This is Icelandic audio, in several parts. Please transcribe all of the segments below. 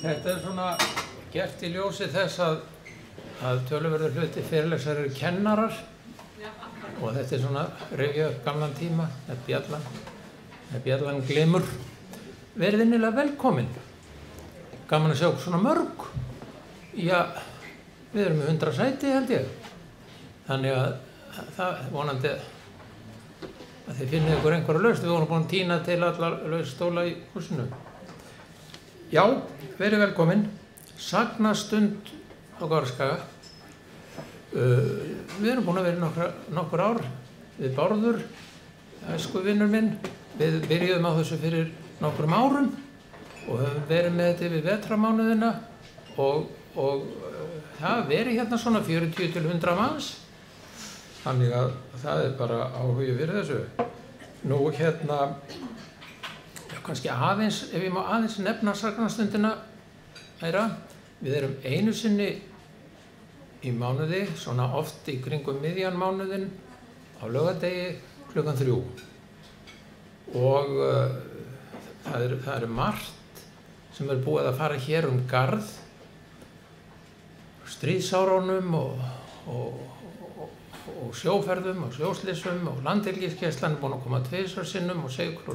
Þetta svona gert í ljósi þess að töluverður hluti fyrirlesar eru kennarar og þetta svona rifja upp gamlan tíma, bjallan glimur. Verið innilega velkomin. Gaman að sjá svona mörg. Já, við erum með 100 sæti held ég. Þannig að það vonandi að þið finnið ykkur einhverja lausn. Við vorum búin að tína til allar lausastóla í húsinu. Já, verið velkomin. Sagnastund á Gáraskaga. Við erum búin að vera nokkur ár. Við Bárður, æskuvinur minn. Við byrjuðum á þessu fyrir nokkrum árum og höfum verið með þetta yfir vetramánuðina og það verið hérna svona 40 til 100 manns. Þannig að það bara áhugi fyrir þessu. Nú hérna, kannski aðeins, ef ég má aðeins nefna sagnastundina meira. Við erum einu sinni í mánuði, svona oft í kringum miðjan mánuðinn á laugardegi klukkan 3. Og það er margt sem búið að fara hér garð, stríðsárunum og sjóferðum og sjóslysum og landhelgisgæslan búin að koma 2 sinnum og segja frá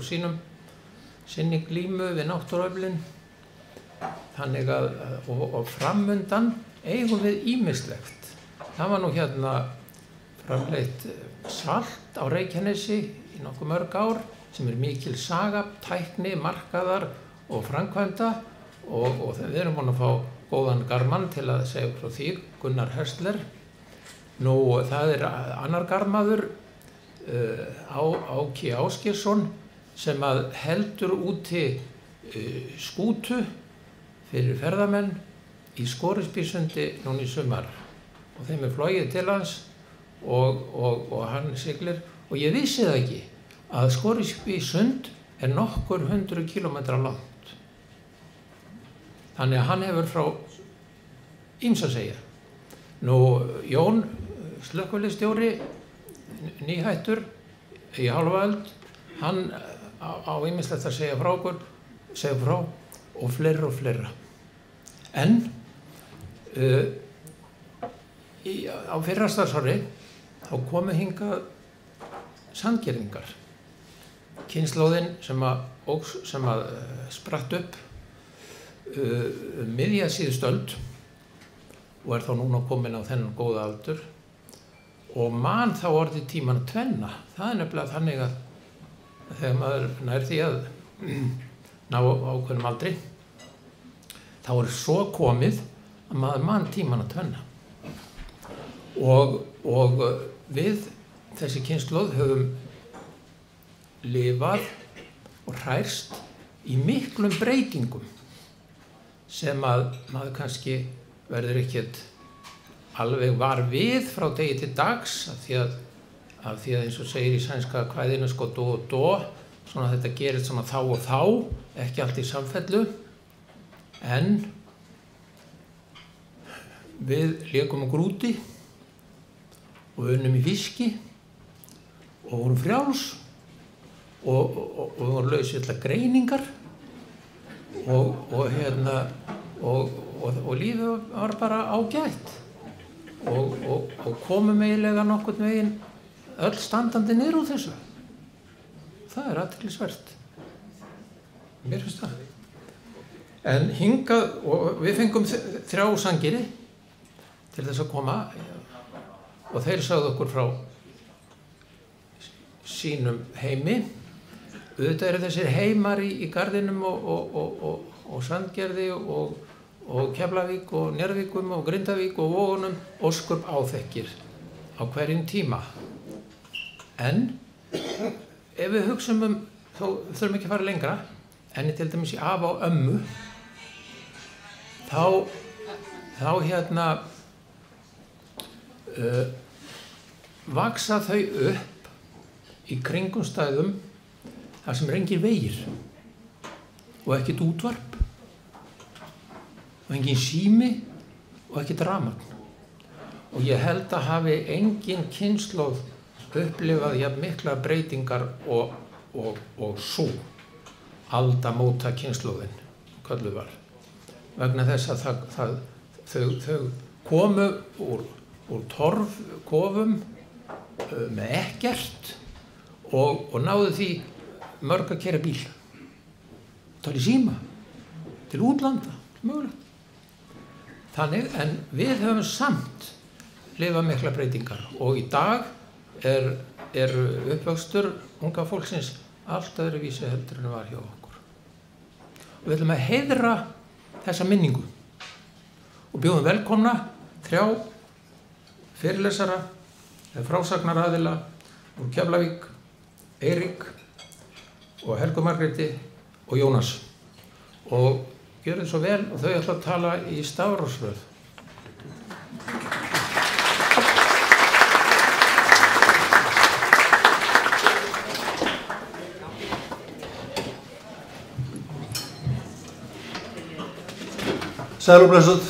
sinni glímu við náttúruöflin. Þannig að, og framundan eigum við ýmislegt. Það var nú hérna framleitt salt á Reykjanesi í nokkuð mörg ár sem mikil saga, tækni, markaðar og framkvæmda og við erum búin að fá góðan garðmann til að segja frá því, Gunnar Hersler. Nú, það annar garðmaður, Áki Ásgeirsson, sem að heldur úti skútu fyrir ferðamenn í Scoresbysundi núna í sumar. Og þeim flogið til hans og hann siglir. Og ég vissi það ekki að Scoresbysund nokkur 100 kílómetra langt. Þannig að hann hefur frá ýmsu að segja. Nú, Jón, slökkviliðsstjóri, nýhættur í hálfa öld, hann á ýmislegt að segja frá og fleira. En á fyrra starfsári þá komu hingað sandgerðingar. Kynslóðin sem að spratt upp miðja síðustu öld og þá núna komin á þennan góða aldur og man þá orðið tíman að tvenna. Það nefnilega þannig að þegar maður nær því að ná ákveðnum aldri, þá svo komið að maður man tíman að tvenna. Og við þessi kynslóð höfum lifað og hrærst í miklum breytingum sem að maður kannski verður ekkert alveg var við frá degi til dags af því að eins og segir í sænska kvæðinu sko dó og dó, svona þetta gerist svona þá og þá, ekki allt í samfellu, en við lékum okkur úti og unnum í fiski og vorum frjáls og við vorum laus við allar greiningar og lífið var bara ágætt og komum eiginlega nokkurn veginn öll standandi niður úr þessu. Það athyglisvert. Mér finnst það. En hingað, og við fengum 3 sangeri til þess að koma og þeir sagði okkur frá sínum heimi. Auðvitað eru þessir heimar í garðinum og Sandgerði og Keflavík og Njarðvíkum og Grindavík og Vogunum ósköp áþekkir á hverjum tíma. En ef við hugsum þá þurfum ekki að fara lengra, en til dæmis í afa og ömmu, þá vaksa þau upp í kringumstæðum þar sem engir vegir og ekkert útvarp og engin sími og ekkert rafmagn. Og ég held að hafi engin kynslóð upplifað jafn mikla breytingar og sú aldamóta kynslóðin kölluð var. vegna þess að þau komu úr torfkofum með ekkert og náðu því mörg að keyra bíl. Tala í síma til útlanda, mögulegt. Þannig, en við höfum samt lifað mikla breytingar og í dag er uppvöxtur unga fólksins allt öðruvísi heldur en var hjá okkur. Og við ætlum að heiðra þessa minningu og bjóðum velkomna 3 fyrirlesara eða frásagnaraðila úr Keflavík, Eirík og Helgu Margréti og Jónas. Og gjörðu svo vel og þau ætla að tala í stafrófsröð. Sæl og blessuð,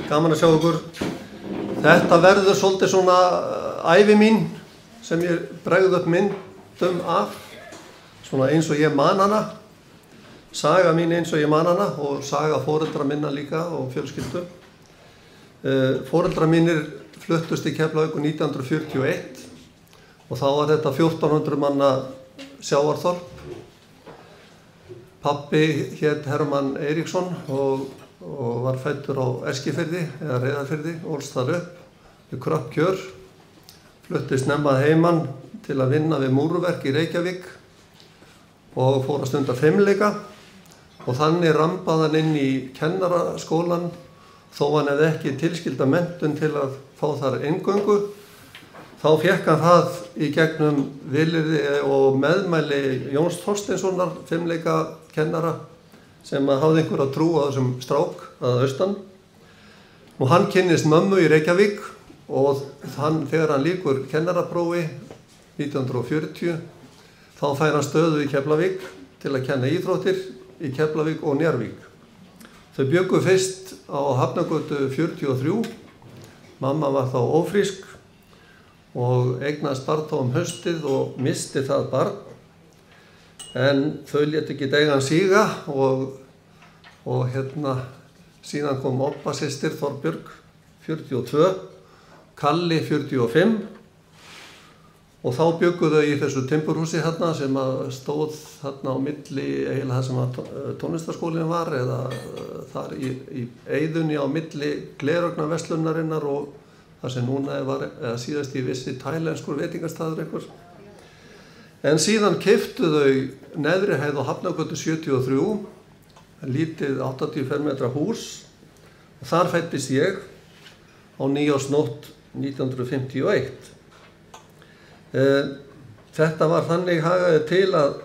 gaman að sjá okkur. Þetta verður svolítið svona ævi mín sem ég bregð upp myndum af, svona eins og ég man hana, saga mín eins og ég man hana og saga foreldra minna líka og fjölskyldu. Foreldra mínir fluttust í Keflavík 1941 og þá var þetta 1400 manna sjávarþorp. Pabbi hét Hermann Eiríksson og var fæddur á Eskifirði eða Reyðarfirði, ólst þar upp við kröpp kjör, fluttist snemma að heiman til að vinna við múrverk í Reykjavík og fór að stunda fimleika og þannig rambaði hann inn í kennaraskólan þó hann hefði ekki tilskilda menntun til að fá þar inngöngu. Þá fékk hann það í gegnum vilyrði og meðmæli Jóns Þorsteinssonar fimleika kennara sem hafði einhverja trú á þessum strák að austan. Og hann kynnist mömmu í Reykjavík og þegar hann lýkur kennaraprófi 1940 þá fær hann stöðu í Keflavík til að kenna íþróttir í Keflavík og Njarðvík. Þau bjuggu fyrst á Hafnargötu 43, mamma var þá ófrísk og eignast barn þá haustið og missti það barn. En þau létu ekki deigan síga og síðan kom Obba systir Þorbjörg 42, Kalli 45 og þá bjuggu þau í þessu timburhúsi þarna sem stóð þarna á milli eiginlega það sem tónlistarskólinn var eða þar í eyðunni á milli Gleraugnarverslunarinnar og það sem núna var eða síðast í vissi tælenskur veitingastaður einhver. En síðan keyptu þau neðri hæð á Hafnargötu 73, lítið 80 fermetra hús og þar fæddist ég á nýársnótt 1951. Þetta var þannig hagaði til að,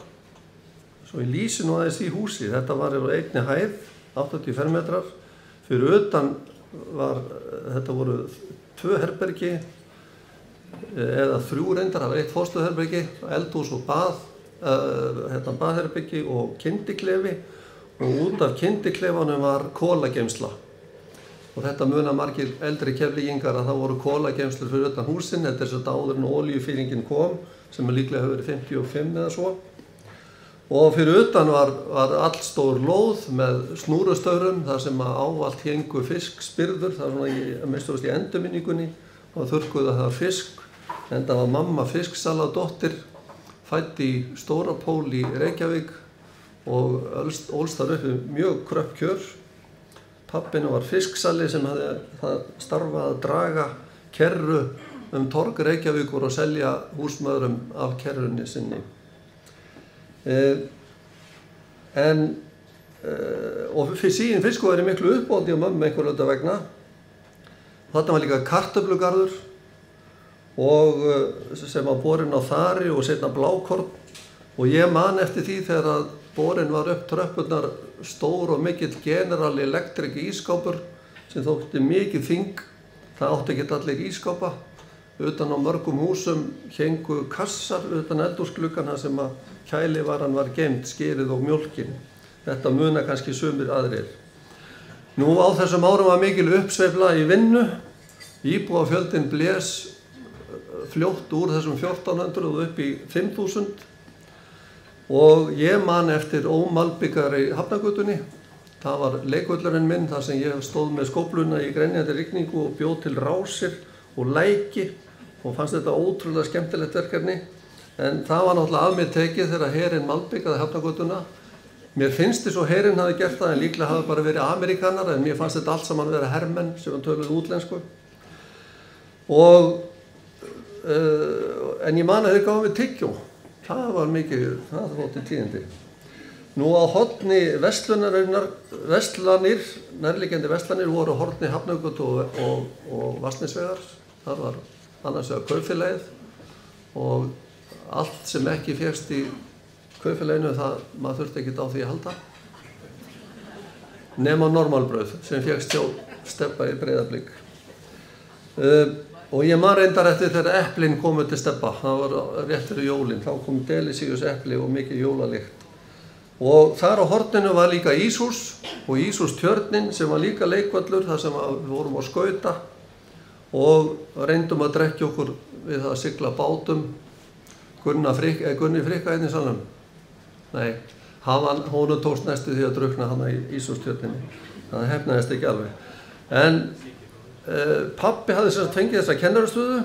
svo ég lýsi nú aðeins í húsi, þetta var á einni hæð, 80 fermetrar, fyrir utan þetta voru 2 herbergi, eða 3 reyndar, það var 1 forstöðherbergi, eldhús og baðherbergi og kyndiklefi og út af kyndiklefanum var kolageymsla. Og þetta muna margir eldri Keflvíkingar að það voru kolageymslur fyrir utan húsin, þetta er svo áður en olíufýringin kom, sem líklega hefur verið 55 eða svo. Og fyrir utan var allstór lóð með snúrustaurum, þar sem ávallt héngu fiskspyrður, það var svona að minnst í endurminningunni, og þurrkuðu það fisk, en það var mamma fisksaladóttir, fædd í Stórapól í Reykjavík og ólst þar uppi mjög kröpp kjör. Pappinu var fisksali sem hafði starfað að draga kerru torg Reykjavíkur og selja húsmöðrum af kerrunni sinni. Og síðan fisku var í miklu uppbóti á mömmu einhverju hluta vegna. Þarna var líka kartöflugarður og sem var borinn á þari og seinna blákorn og ég man eftir því þegar að borinn var upp tröppurnar stór og mikill General Electric ísskápur sem þótti mikið þing, það átti ekki allir ísskápa. Utan á mörgum húsum héngu kassar utan eldhúsgluggana sem að kælivaran var geymd, skerið og mjólkin. Þetta muna kannski sumir aðrir. Nú á þessum árum var mikil uppsveifla í vinnu, íbúafjöldinn blés fljótt úr þessum 1400 og upp í 5000 og ég man eftir ómalbyggari Hafnargötunni Það var leikvöllurinn minn þar sem ég stóð með skófluna í grenjandi rigningu og bjó til rásir og læki og fannst þetta ótrúlega skemmtilegt verkefni. En það var náttúrulega af mér tekið þegar herinn malbikaði Hafnargötuna. Mér finnst þess að herinn hafi gert það en líklega hafi bara verið Ameríkanar en mér fannst þetta allt saman vera hermenn sem töluðu útlensku. En ég man að þeir gáðu mig tyggjó. Það var mikið, það þótti tíðindi. Nú á horni verslanir, nærliggjandi verslanir voru horni Hafnargötu og Vatnsnesvegar. Það var annars vegar kaupfélagið og allt sem ekki fékkst í kaupfélaginu það maður þurfti ekkert á því að halda. Nema normalbrauð sem fékkst hjá Stebba í Breiðablik. Og ég man reyndar eftir þegar eplin komu til Stebba, það var rétt fyrir jólin, þá kom Delicious epli og mikið jólalykt. Og þar á horninu var líka íshús og íshústjörnin sem var líka leikvöllur þar sem við vorum á skauta og reyndum að drekkja okkur við það að sigla bátum. Gunni Frikka einnig sannum? Nei, honum tókst næstu því að drukna hana í íshústjörninni. Það hefnaðist ekki alveg. En pabbi hafði sem sagt fengið þessa kennarastöðu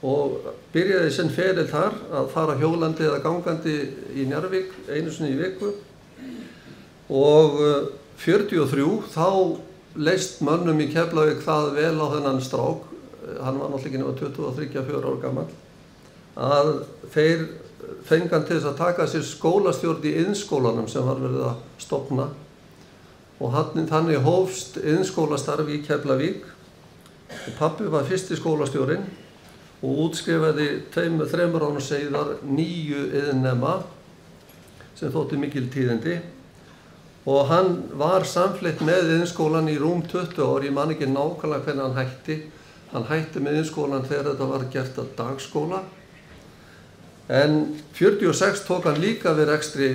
og byrjaði sinn feril þar að fara hjólandi eða gangandi í Njarðvík einu sinni í viku. Og 43 þá leist mönnum í Keflavík það vel á þennan strák, hann var náttúrulega ekki nema 23-24 ára gamall, að þeir fengan til þess að taka sér skólastjórn í iðnskólanum sem var verið að stofna og þannig hófst iðnskólastarf í Keflavík og pabbi var fyrsti skólastjórinn og útskrifaði 2-3 árum síðar 9 iðnnema sem þótti mikil tíðindi og hann var samfleytt með iðnskólan í rúm 20 ár, ég man ekki nákvæmlega hvernig hann hætti. Hann hætti með iðnskólan þegar þetta var gert að dagskóla. En 46 tók hann líka við rekstri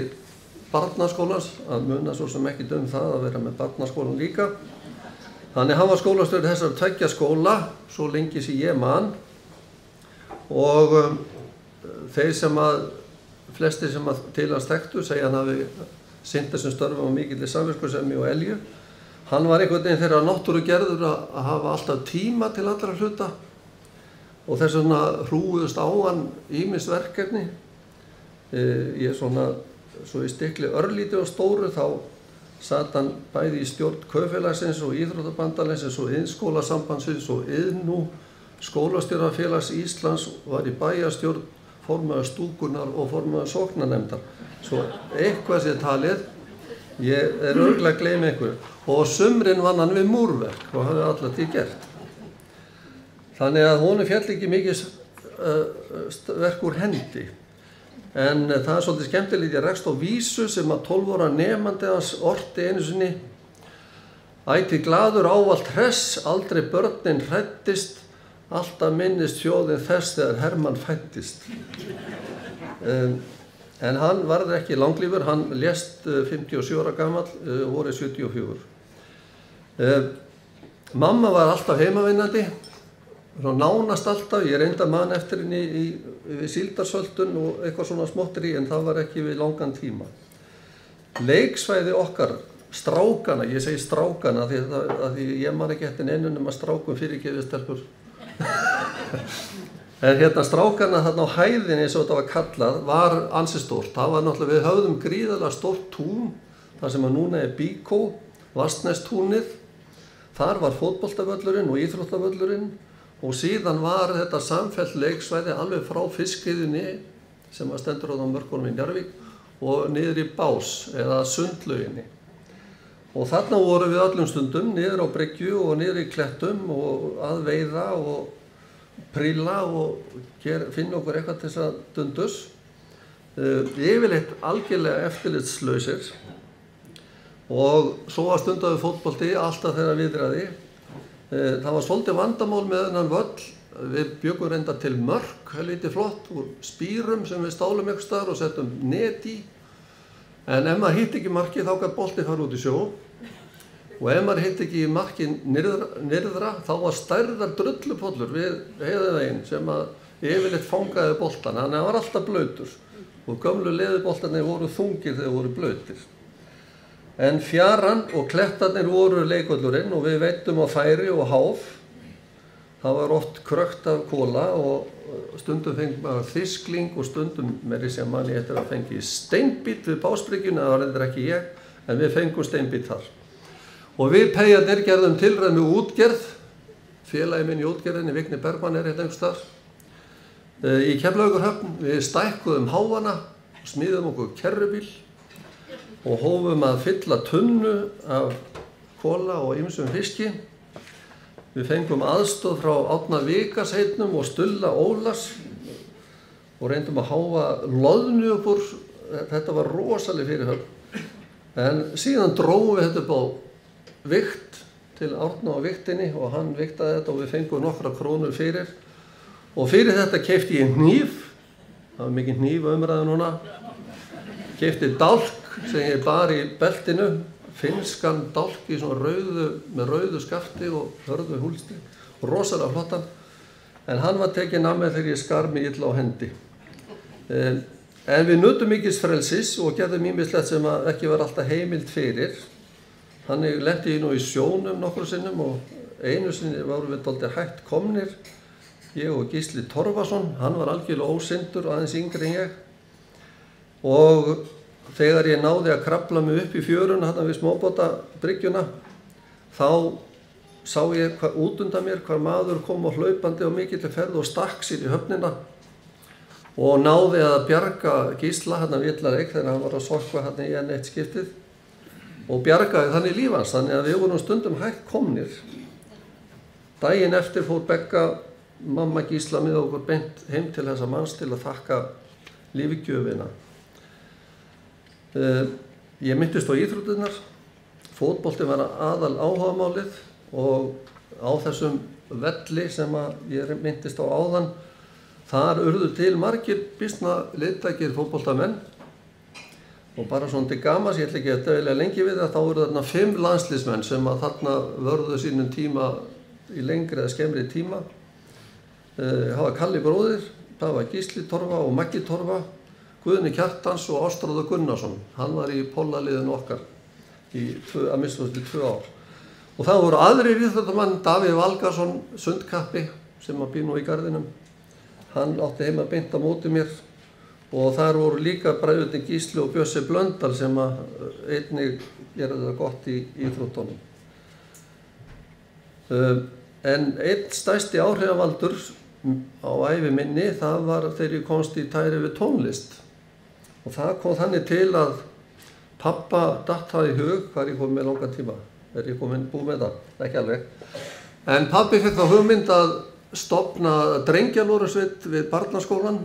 barnaskólans, að muna svo sem ekki það að vera með barnaskólan líka. Þannig hann var skólastjóri þessar 2 skóla, svo lengi sem ég man. Og flestir sem til hans þekktu segja hann hafi sinnt þessum störfum á mikilli samviskusemi og elju. Hann var einhvern veginn þeirra náttúrugerður að hafa alltaf tíma til allra hluta og þess vegna hrúðust á hann ýmis verkefni. Ég svo í stikli örlítið og stóru þá sat hann bæði í stjórn kaupfélagsins og íþróttabandalagsins og iðnskólasambandsins og iðnú skólastjórafélags Íslands, var í bæjarstjórn, formaður stúkunar og formaður sóknarnefndar. Svo eitthvað sé talið, ég örugglega að gleyma einhverju. Og sumrin vann hann við múrverk og hafði alla því gert. Þannig að honum féll ekki mikið verk úr hendi. En það er svolítið skemmtilegt, ég rekst á vísu sem að 12 ára nemandi hans orti einu sinni. Ætíð glaður ávallt hress, aldrei börnin hræddist, alltaf minnist þjóðin þess þegar Hermann fæddist. En hann varð ekki langlífur, hann lést 57 ára gamall, vorið 74. Mamma var alltaf heimavinnandi, nánast alltaf, ég reyndi að man eftir henni við síldarsöldun og eitthvað svona smotteri en það var ekki við langan tíma. Leiksvæði okkar, strákana, ég segi strákana því ég man ekki eftir neinum nema strákum fyrirgefistelpur. En hérna strákana þarna á hæðinni eins og þetta var kallað var ansi stórt. Það var náttúrulega, við höfðum gríðarlega stórt tún, þar sem að núna er Bíkó, Vatnsnestúnið. Þar var fótboltavöllurinn og íþróttavöllurinn og síðan var þetta samfellt leiksvæði alveg frá fiskiðunni sem að stendur á mörkunum í Njarðvík og niður í Bás eða Sundlauginni. Og þarna vorum við öllum stundum niður á bryggju og niður í klettum og að veiða og príla og finna okkur eitthvað til þess að dundus. Yfirleitt algjörlega eftirlitslausir og svo var stundaði fótbolti alltaf þegar viðraði. Það var svolítið vandamál með þennan völl. Við bjögum reynda til mörk, helviti flott, úr spýrum sem við stálum einhvers staðar og settum net í. En ef maður hitti ekki markið þá gat boltið fara út í sjó. Og ef maður hitti ekki markið nyrðra þá var stærðar drullupollur við heiðaveginn sem að yfirleitt fangaði boltan. Þannig að hann var alltaf blautur og gömlu leðuboltarnir voru þungir þegar voru blautir. En fjaran og klettarnir voru leikvöllurinn og við veittum á færi og háf. Það var oft krökkt af kola og stundum fengið maður fiskling og stundum meiri sem manni eftir að fengi steinbít við Básbryggjuna, það var reyndar ekki ég, en við fengum steinbít þar. Og við peyjarnir gerðum tilræð með útgerð, félagi minn í útgerðinni, Vigni Bergmann hérna einhvers þar, í Keflavíkurhöfn. Við stækkuðum háfana og smíðum okkur kerrubíl og hófum að fylla tunnu af kola og ýmsum fiski. Við fengum aðstoð frá Árna Vikarsheitum og Stulla Ólafs og reyndum að háfa loðnu upp úr. Þetta var rosaleg fyrirhöfn. En síðan drófum við þetta upp á vikt til Árna á viktinni og hann viktaði þetta og við fengum nokkra krónur fyrir. Og fyrir þetta keypti ég hníf, það var mikið hnífaumræða núna. Keypti dálk sem ég bar í beltinu, finnskan dálk í svona með rauðu skafti og hörðu húlstri, rosalega flottan. En hann var tekinn af mér þegar ég skar mig illa á hendi. En við nutum mikils frelsis og gerðum ýmislegt sem ekki var alltaf heimild fyrir. Þannig lenti ég nú í sjónum nokkru sinnum og einu sinni vorum við dálítið hægt komnir. Ég og Gísli Torfason, hann var algjörlega ósyndur, aðeins yngri en ég. Og þegar ég náði að krafla mig upp í fjöruna þarna við smábátabryggjuna, þá sá ég út undan mér hvar maður kom á hlaupandi og mikilli ferð og stakk sér í höfnina og náði að bjarga Gísla, hérna Villareik, þegar hann var að sokka hérna í enn eitt skiptið og bjargaði þannig líf hans, þannig að við vorum stundum hægt komnir. Daginn eftir fór Begga, mamma Gísla, með okkur beint heim til þessa manns til að þakka lífgjöfina. Ég minntist á íþróttirnar, fótbolti var aðal áhugamálið og á þessum velli sem ég minntist á áðan, þar urðu til margir býsna liðtækir fótboltamenn og bara svona til gamans, ég ætla ekki að dvelja lengi við það, þá eru þarna 5 landsliðsmenn sem þarna vörðu sínum tíma í lengri eða skemmri tíma. Það var Kalli bróðir, það var Gísli Torfa og Maggi Torfa, Guðni Kjartans og Ástráður Gunnarsson. Hann var í pollaliðinu okkar í að minnsta kosti 2 ár. Og það voru aðrir íþróttamenn, Davíð Valgarðsson, sundkappi, sem býr nú í Garðinum. Hann átti heima beint á móti mér og þar voru líka bræðurnir Gísli og Bjössi Blöndal sem einnig gerði það gott í íþróttunum. En einn stærsti áhrifavaldur á ævi minni, það var þegar ég komst í tæri við tónlist. Og það kom þannig til að pappa datt það í hug, hvað ég kom með langan tíma. Ég komin búið með það, ekki alveg. En pabbi fekk þá hugmynd að stofna drengjalúðrasveit við barnaskólan.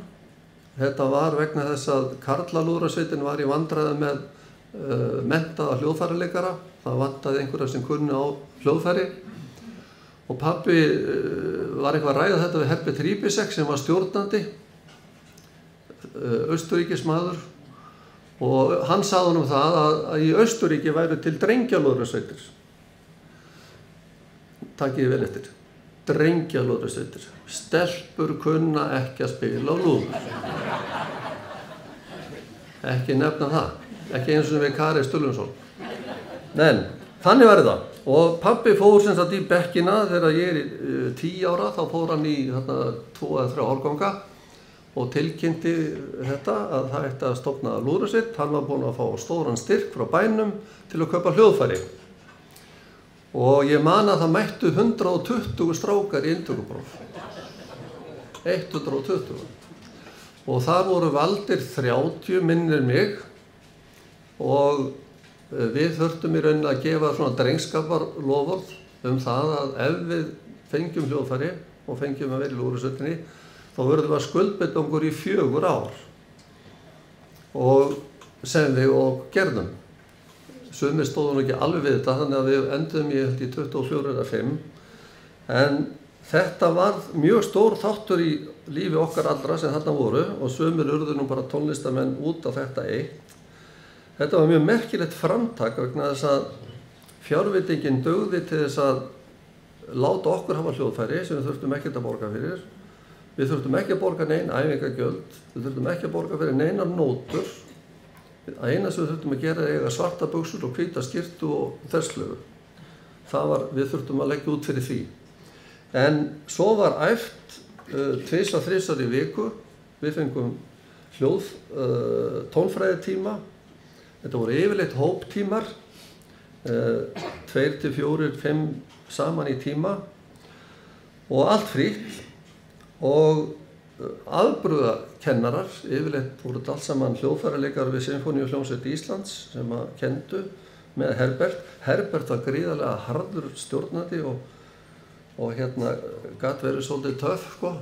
Þetta var vegna þess að karlalúðrasveitin var í vandræðum með menntaða hljóðfæraleikara. Það vantaði einhverja sem kunni á hljóðfæri. Og pabbi var eitthvað að ræða þetta við Herbert Rýbisek sem var stjórnandi, Austurríkismaður, og hann sagði honum það að í Austurríki væru til drengjalúðrasveitir. Takið vel eftir. Drengjalúðrasveitir. Stelpur kunna ekki að spila á lúður. Ekki nefna það. Ekki eins og við Kari Stullunsson. En þannig var það. Og pabbi fór sem sagt í bekkina þegar ég í 10 ára, þá fór hann í 2 eða 3 árganga og tilkynnti þetta að það ætti að stofna lúðrasveit. Hann var búinn að fá stóran styrk frá bænum til að kaupa hljóðfæri. Og ég man að það mættu 120 strákar í inntökupróf. 120. Og þar voru valdir 30 minnir mig og við þurftum í rauninni að gefa svona drengskaparloforð það að ef við fengjum hljóðfæri og fengjum að vera í lúðrasveitinni, þá verðum við að skuldbinda okkur í 4 ár. Og sem við og gerðum. Sumir stóðu nú ekki alveg við þetta, þannig að við endum í 24 eða 5. En þetta var mjög stór þáttur í lífi okkar allra sem þarna voru og sumir urðu nú bara tónlistamenn út af þetta eitt. Þetta var mjög merkilegt framtak vegna þess að fjárveitingin dugði til þess að láta okkur hafa hljóðfæri sem við þurftum ekkert að borga fyrir. Við þurftum ekki að borga nein æfingagjöld, við þurftum ekki að borga fyrir neinar nótur að eina sem við þurftum að gera er eiga svarta buxur og hvíta skyrtu og þverslögu. Við þurftum að leggja út fyrir því. En svo var æft 2-3 í viku. Við fengum tónfræðitíma. Þetta voru yfirleitt hóptímar, 2 til 4, 5 saman í tíma og allt frítt og afbrugðakennarar, yfirleitt voru þetta allt saman hljóðfæraleikar við Sinfóníuhljómsveit Íslands sem að kenndu með Herbert. Herbert var gríðarlega harður stjórnandi og gat verið svolítið töff, sko.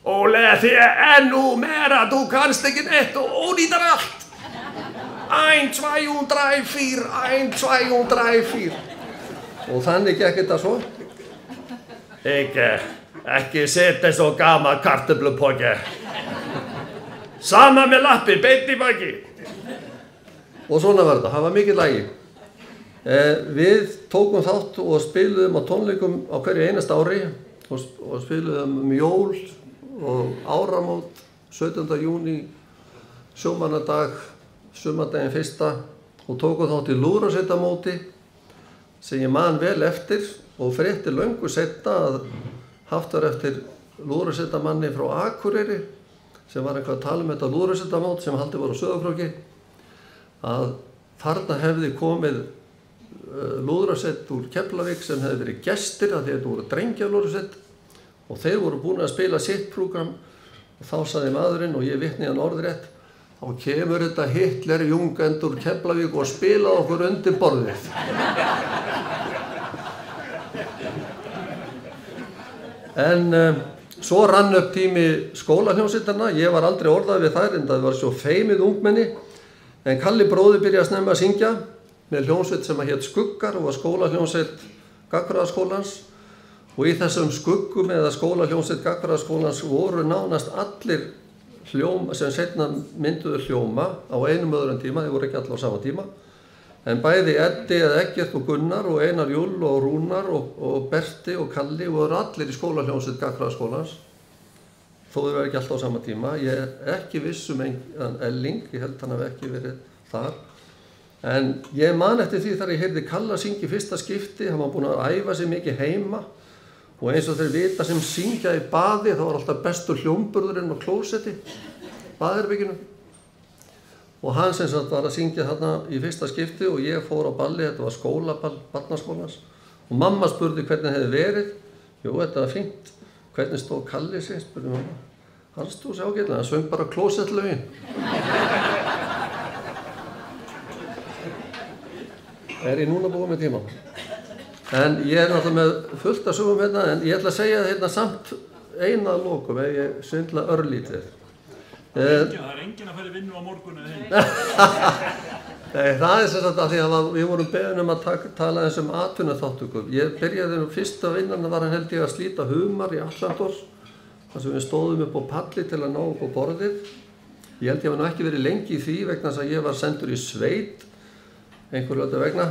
Óle, þið ennú meira, þú kannst ekki neitt og ónýtar allt. 1, 2, 3, 4, 1, 2, 3, 4. Og þannig gekk þetta svo. Ekki setja svo gammal kartöflupokki. Sama með lappi, beint í baki. Og svona var þetta, það var mikið lagi. Við tókum þátt og spiluðum á tónleikum á hverju einasta ári og spiluðum jól og áramót, 17. júní, sjómannadag, sumardaginn 1. og tókum þátt í lúðrasveitamóti sem ég man vel eftir og frétti löngu seinna að haft var eftir lúðrasveitamanni frá Akureyri sem var eitthvað að tala um þetta lúðrasveitamót sem haldið var á Sauðárkróki að þarna hefði komið lúðrasveit úr Keflavík sem hefði verið gestir af því að þetta voru drengjaflúðrasveit og þeir voru búin að spila sitt prógram og þá sagði maðurinn og ég vitni hann orðrétt þá kemur þetta Hitlerjungend úr Keflavík og spilaði okkur undir borðið. En svo rann upp tími skólahljómsveitanna, ég var aldrei orðað við þær en það var svo feimið ungmenni en Kalli bróðir byrjaði að snemma að syngja með hljómsveit sem hét Skuggar og var skólahljómsveit Gagnfræðaskólans og í þessum skuggum eða skólahljómsveit Gagnfræðaskólans voru nánast allir hljóma sem seinna mynduðu hljóma á einum öðrum tíma, þeir voru ekki allir á sama tíma en bæði Eddi eða Eggert og Gunnar og Einar Júll og Rúnar og Berti og Kalli voru allir í skólahljómsveit Gagnfræðaskólans þó þeir verið ekki alltaf á sama tíma. Ég er ekki viss um Elling, ég held hann hafi ekki verið þar en ég man eftir því þegar ég heyrði Kalla syngja í fyrsta skipti, hann var búinn að æfa sig mikið heima og eins og þeir vita sem syngja í baði þá var alltaf bestur hljómburðurinn á klósetti, baðherberginu og hann sem sagt var að syngja þarna í fyrsta skipti og ég fór á balli, þetta var skólaball barnaskólans og mamma spurði hvernig hefði verið. Jú, þetta var fínt. Hvernig stóð Kalli sig, spurði mamma. Hann stóð sig ágætlega, hann söng bara klósettlögin. Er ég núna búið með tíma? En ég er náttúrulega með fullt af sögum hérna en ég ætla að segja hérna samt eina að lokum ef ég svindla örlítið. Það er enginn að fara í vinnu á morgun eða hinn. Nei, það er sem sagt að því að við vorum beðin að tala eins atvinnuþátttöku. Ég byrjaði fyrsta vinnan var hann held ég að slíta humar í Allandors þar sem við stóðum upp á palli til að ná upp á borðið. Ég held ég var nú ekki verið lengi í því vegna þess að ég var sendur í sveit einhverju öllu vegna.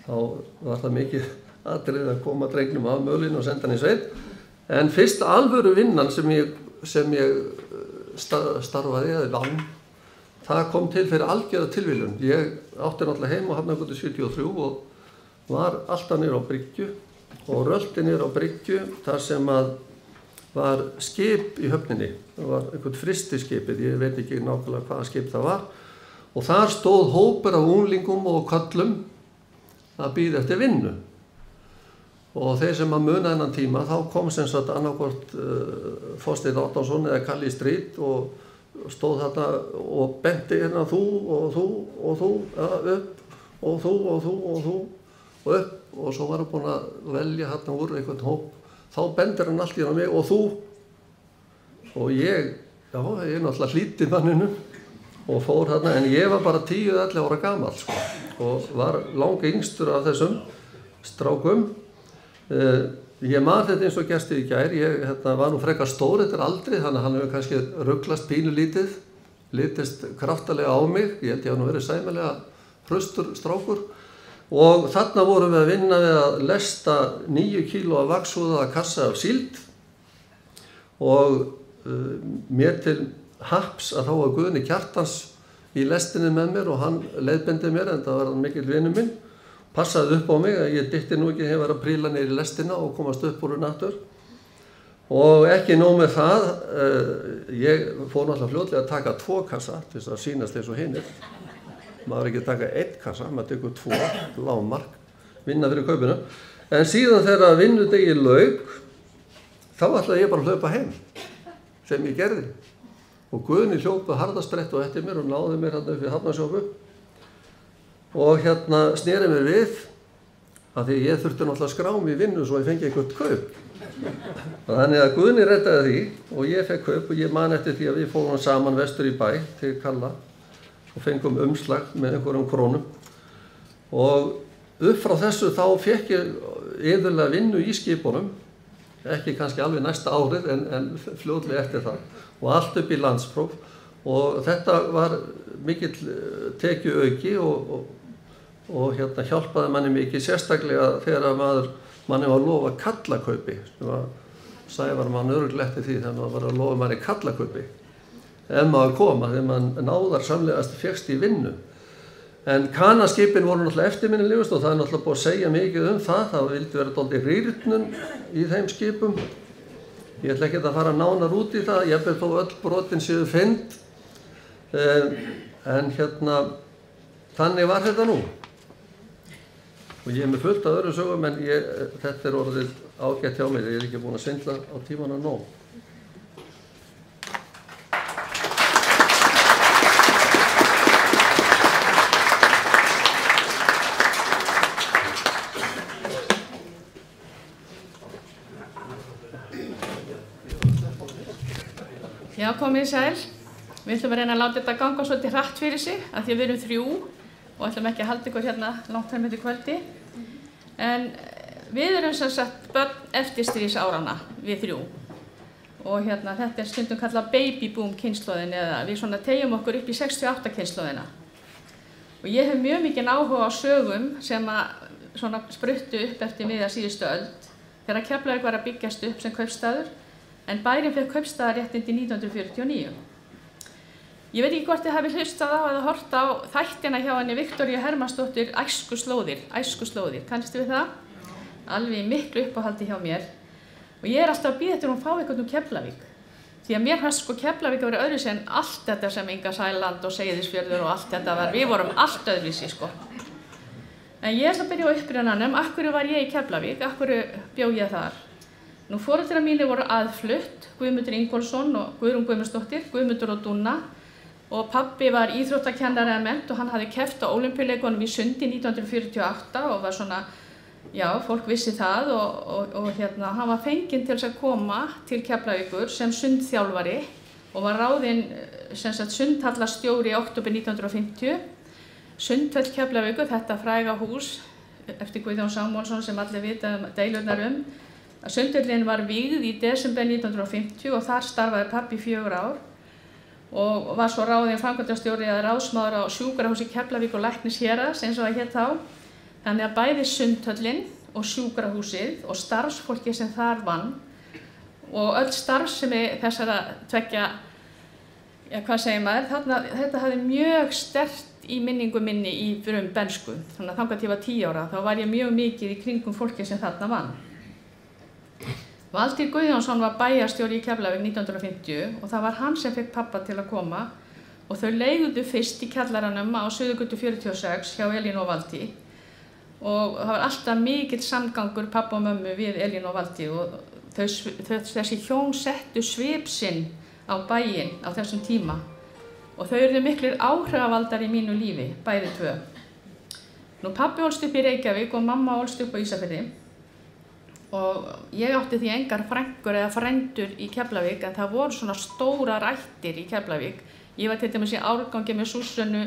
Þá var það mikið atriði að koma drengnum af mölinu og senda hann í sveit. En fyrsta alvöru vinnan sem ég starfaði eða vann, það kom til fyrir algjörða tilviljun. Ég átti náttúrulega heim á Hafnargötu 73 og var alltaf niður á bryggju og rölti niður á bryggju þar sem að var skip í höfninni. Það var einhvern frystiskipið, ég veit ekki nákvæmlega hvaða skip það var. Og þar stóð hópur af unglingum og köllum að bíða eftir vinnu. Og þeir sem að muna þennan tíma, þá kom sem sagt annaðhvort Þorsteinn Árnason eða Kalli Strít og stóð þarna og benti hérna þú og þú og þú upp og þú og þú og þú og upp og svo var hann búinn að velja hérna úr einhvern hóp. Þá bendir hann allt í hérna mig og þú og ég náttúrulega hlýddi manninu og fór hérna en ég var bara 10-11 ára gamall sko og var lang yngstur af þessum strákum. Ég man þetta eins og gerst í gær, ég var nú frekar stór eftir aldri þannig að hann hefur kannski ruglast pínu lítið, litist kraftalega á mig, ég held ég hafi nú verið sæmilega hraustur strákur og þarna vorum við að vinna við að lesta 9 kíló af vaxhúðaða kassa af síld og mér til happs að þá var Guðni Kjartans í lestinni með mér og hann leiðbendi mér, en það var hann mikill vinur minn, passaði upp á mig að ég dytti nú ekki hefur að príla niður í lestina og komast upp úr nattur. Og ekki nóg með það, ég fór náttúrulega fljótlega að taka 2 kassa til þess að sýnast eins og hinir. Maður ekki að taka 1 kassa, maður tekur 2, lágmark, vinna fyrir kaupinu. En síðan þegar vinnudegi lauk, þá ætlaði ég bara að hlaupa heim, sem ég gerði. Og Guðni hljópa harðasprett og eftir mér og náði mér hérna upp í Hafnarsjópu. Og sneri mér við, af því ég þurfti náttúrulega að skrá mig í vinnu svo ég fengi eitthvað kaup. Þannig að Guðni reddaði því og ég fekk kaup og ég man eftir því að við fórum saman vestur í bæ til Kalla og fengum umslag með einhverjum krónum. Og upp frá þessu þá fekk ég iðulega vinnu í skipunum, ekki kannski alveg næsta árið en fljótlega eftir það og allt upp í landspróf og þetta var mikill tekjuauki og hjálpaði manni mikið, sérstaklega þegar manni var að lofa kallakaupi, sem að Sævar mann örugglega eftir því þegar maður var að lofa manni kallakaupi ef maður koma, þegar maður náðarsamlegast fékkst í vinnu. En kanaskipin voru náttúrulega eftirminnilegust og það er náttúrulega búið að segja mikið um það. Það vildi vera dálítið rýrnun í þeim skipum. Ég ætla ekki að fara nánar út í það, ég hef þó öll brotin séu fynd. En þannig var þetta nú. Og ég er með fullt af öðrum sögum en þetta er orðið ágætt hjá mér, ég er ekki búin að svindla á tímana nóg. Já, komið sæl. Við ætlum að reyna að láta þetta ganga svolítið hratt fyrir sig, af því að við erum 3 og ætlum ekki að halda ykkur hérna langt fram eftir kvöldi. En við erum sem sagt börn eftirstríðsárana, við 3. Og þetta er stundum kallað baby boom kynslóðin eða við svona teygjum okkur upp í 68 kynslóðina. Og ég hef mjög mikinn áhuga á sögum sem að svona spruttu upp eftir miðja síðustu öld þegar Keflavík var að byggjast upp sem kaupstaður. En bærinn fékk kaupstaðarréttindi 1949. Ég veit ekki hvort þið hafið hlustað á eða hort á þættina hjá henni Viktoríu Hermannsdóttur Æskuslóðir, kannistu við það? Alveg í miklu uppáhaldi hjá mér. Og ég er alltaf að bíða eftir hún fái eitthvað Keflavík. Því að mér fannst Keflavík að vera öðruvísi en allt þetta sem Inga Sæland og Seyðisfjörður og allt þetta var. Við vorum allt öðruvísi En ég ætla að byrja á upprunanum. Af hverju var ég í Keflavík? Af hverju bjó ég þar? Nú foreldrar mínir voru aðflutt, Guðmundur Ingólfsson og Guðrún Guðmundsdóttir, Guðmundur og Dúna. Og pabbi var íþróttakennari að mennt og hann hafði keppt á Ólympíuleikunum í sundi 1948 og var svona, já, fólk vissi það og hann var fenginn til þess að koma til Keflavíkur sem sundþjálfari og var ráðinn sem sagt sundhallastjóri í október 1950. Sundhöll Keflavíkur, þetta fræga hús eftir Guðjón Samúelsson sem allir vita deilurnar Sundhöllin var vígð í desember 1950 og þar starfaði pabbi 4 ár og var svo ráðinn framkvæmdastjóri eða ráðsmaður á sjúkrahúsi Keflavík og læknishéraðs eins og það hét þá. Þannig að bæði Sundhöllin og sjúkrahúsið og starfsfólki sem þar vann og öll starfsemi þessara tveggja, ja hvað segir maður, þetta hafði mjög sterkt í minningu minni í bernsku. Þannig að þangað til ég var 10 ára þá var ég mjög mikið í kringum fólki sem þarna vann. Valtýr Guðjónsson var bæjarstjóri í Keflavík 1950 og það var hann sem fekk pappa til að koma og þau leigðu fyrst í kjallaranum á Suðurgötu 46 hjá Elín og Valtý og það var alltaf mikill samgangur pappa og mömmu við Elín og Valtý og þessi hjón settu svip sinn á bæinn á þessum tíma og þau urðu miklir áhrifavaldar í mínu lífi, bæði 2. Nú pabbi ólst upp í Reykjavík og mamma ólst upp á Ísafirði. Og ég átti því engar frængur eða frændur í Keflavík en það voru svona stórar ættir í Keflavík. Ég var til dæmis í árgangi með Súsönnu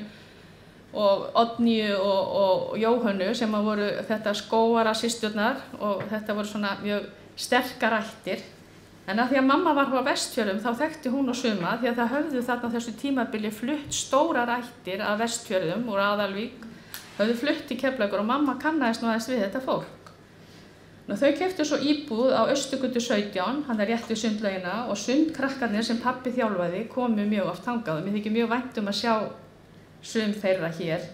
og Oddnýju og Jóhönnu sem voru þetta skóara systurnar og þetta voru svona mjög sterkar ættir. En að því að mamma var á Vestfjörðum þá þekkti hún og suma því að það höfðu þarna þessu tímabili flutt stórar ættir af Vestfjörðum úr Aðalvík. Höfðu flutt í Keflavíkur og mamma kannaðist nú aðeins við þetta fólk. Nú, þau keyptu svo íbúð á Austurgötu 17, hann er rétt við sundlaugina og sundkrakkarnir sem pabbi þjálfaði komu mjög oft þangað og mér þykir mjög vænt að sjá sum þeirra hér.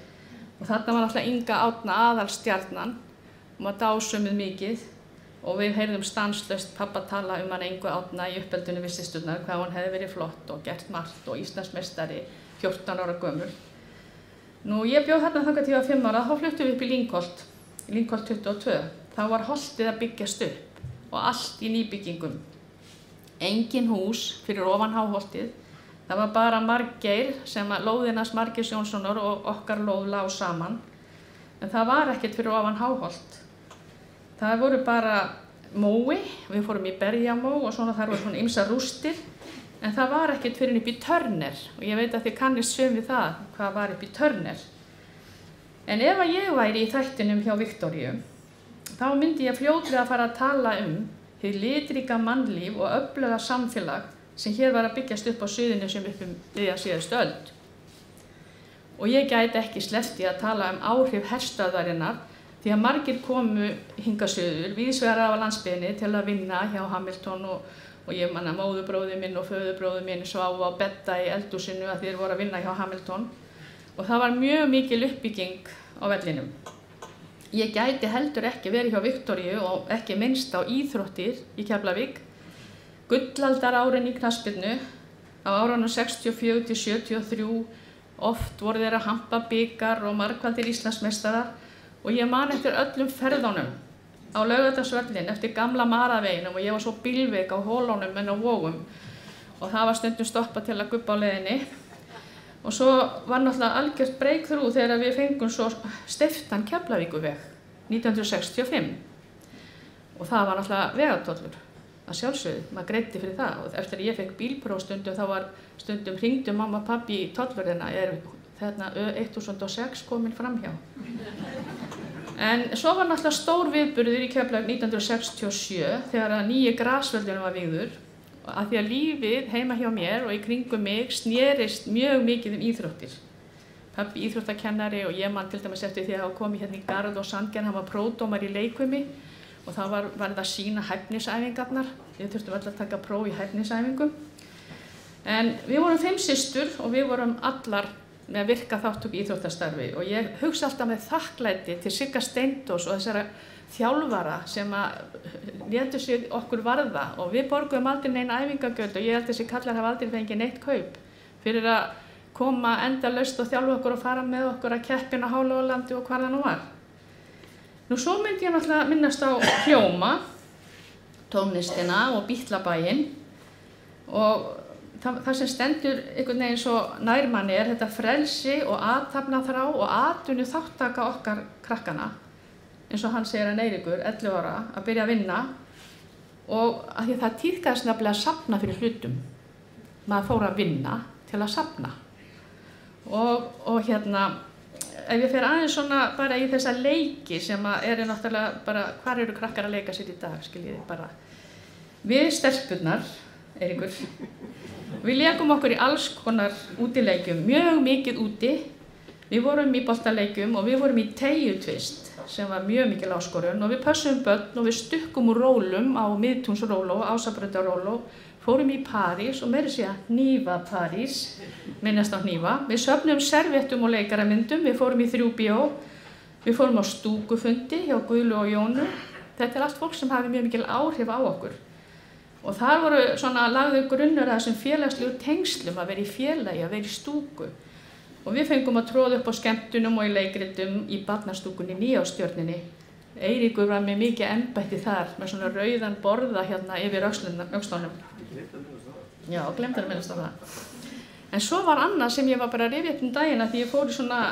Og þarna var alltaf Inga Árna aðalstjarnan og maður dásumuð mikið og við heyrðum stanslaust pabba tala hana Ingu Árna í uppeldinu við systurnar, hvað hún hefði verið flott og gert margt og Íslandsmeistari 14 ára gömul. Nú ég bjó þarna þangað til ég var 5 ára, þá fluttum við upp í Lyngholt 22. Þá var holtið að byggjast upp og allt í nýbyggingum. Engin hús fyrir ofan háholtið. Það var bara Margeir sem lóðinans Margeirs Jónssonar og okkar lóð lá saman. En það var ekkert fyrir ofan háholt. Það voru bara mói, við fórum í berjamó og svona þar voru svona ýmsar rústir. En það var ekkert fyrir upp í Törner og ég veit að þið kannist sum við það hvað var upp í Törner. En ef að ég væri í þættinum hjá Viktoríu, þá myndi ég fljótlega að fara að tala hið litríka mannlíf og öfluga samfélag sem hér var að byggjast upp á Suðurnesjum upp miðja síðustu öld. Og ég gæti ekki sleppt í að tala áhrif herstöðvarinnar því að margir komu hingað suður, víðsvegar af landsbyggðinni til að vinna hjá Hamilton og ég manna móðurbróðir minn og föðurbróðir minn sváfu á bedda í eldhúsinu að þeir voru að vinna hjá Hamilton og það var mjög mikil uppbygging á vellinum. Ég gæti heldur ekki verið hjá Viktoríu og ekki minnst á íþróttir í Keflavík. Gullaldarárin í knattspyrnu á árunum 64 til 73, oft voru þeir að hampa bikar og margfaldir Íslandsmeistarar og ég man eftir öllum ferðunum á Laugardalsvöllinn eftir gamla Maraveginum og ég var svo bílveik á holunum en á Vogum og það var stundum stoppað til að gubba á leiðinni. Og svo var náttúrulega algjört breakthrough þegar við fengum svo steyptan Keflavíkurveg 1965 og það var náttúrulega vegatollur að sjálfsögðu, maður greiddi fyrir það og eftir að ég fekk bílpróf stundum þá var stundum hringdu mamma og pabbi í tollverðina þarna 1006 komin framhjá. En svo var náttúrulega stór viðburður í Keflavík 1967 þegar að nýji grasvöllurinn var vígður af því að lífið heima hjá mér og í kringum mig snerist mjög mikið íþróttir. Pabbi íþróttakennari og ég man til dæmis eftir því að hafa komið hérna í Garð og Sandgerð, hann var prófdómari í leikfimi og þá var það að sýna hæfnisæfingarnar. Við þurftum öll að taka próf í hæfnisæfingum. En við vorum 5 systur og við vorum allar með virka þátttöku í íþróttastarfi og ég hugsa alltaf með þakklæti til Sigga Steindós og þessara þjálfara sem að létu sig okkur varða og við borguðum aldrei nein æfingagjöld og ég held þessi kallar hafa aldrei fengið neitt kaup fyrir að koma endalaust og þjálfa okkur og fara með okkur að keppina á Hálogalandi og hvar það nú var. Nú svo myndi ég náttúrulega minnast á Hljóma, tónlistina og Bítlabæinn og það sem stendur einhvern veginn svo nærmanni þetta frelsi og athafnaþrá og atvinnu þáttaka okkar krakkana eins og hann segir að Eiríkur, 11 ára, að byrja að vinna og að því það tíðkaðist nefnilega að safna fyrir hlutum. Maður fór að vinna til að safna. Og hérna, ef ég fer aðeins svona bara í þessa leiki sem eru náttúrulega bara, hvar eru krakkar að leika sér í dag, skiljiði bara. Við stelpurnar, Eiríkur, við leikum okkur í alls konar útileikjum, mjög mikið úti. Við vorum í boltaleikjum og við vorum í teygjutvist sem var mjög mikil áskorun og við pössum börn og við stukkum úr rólum á Miðtúnsróló, Ásabrautarróló, fórum í París og meira segja hnífa París, minnast á hnífa. Við söfnum servettum og leikaramyndum, við fórum í 3 bíó, við fórum á stúkufundi hjá Guðlu og Jónu. Þetta allt fólk sem hafi mjög mikil áhrif á okkur. Og þar voru svona lagður grunnur að þessum félagslegu tengslum að vera í félagi, að vera í stúku. Og við fengum að tróða upp á skemmtunum og í leikritum í barnastúkunni Nýástjörninni. Eiríkur var með mikið embætti þar með svona rauðan borða hérna yfir öxlunum. Já, glemdi að minnast á það. En svo var annað sem ég var bara að rifja upp daginn að því ég fór í svona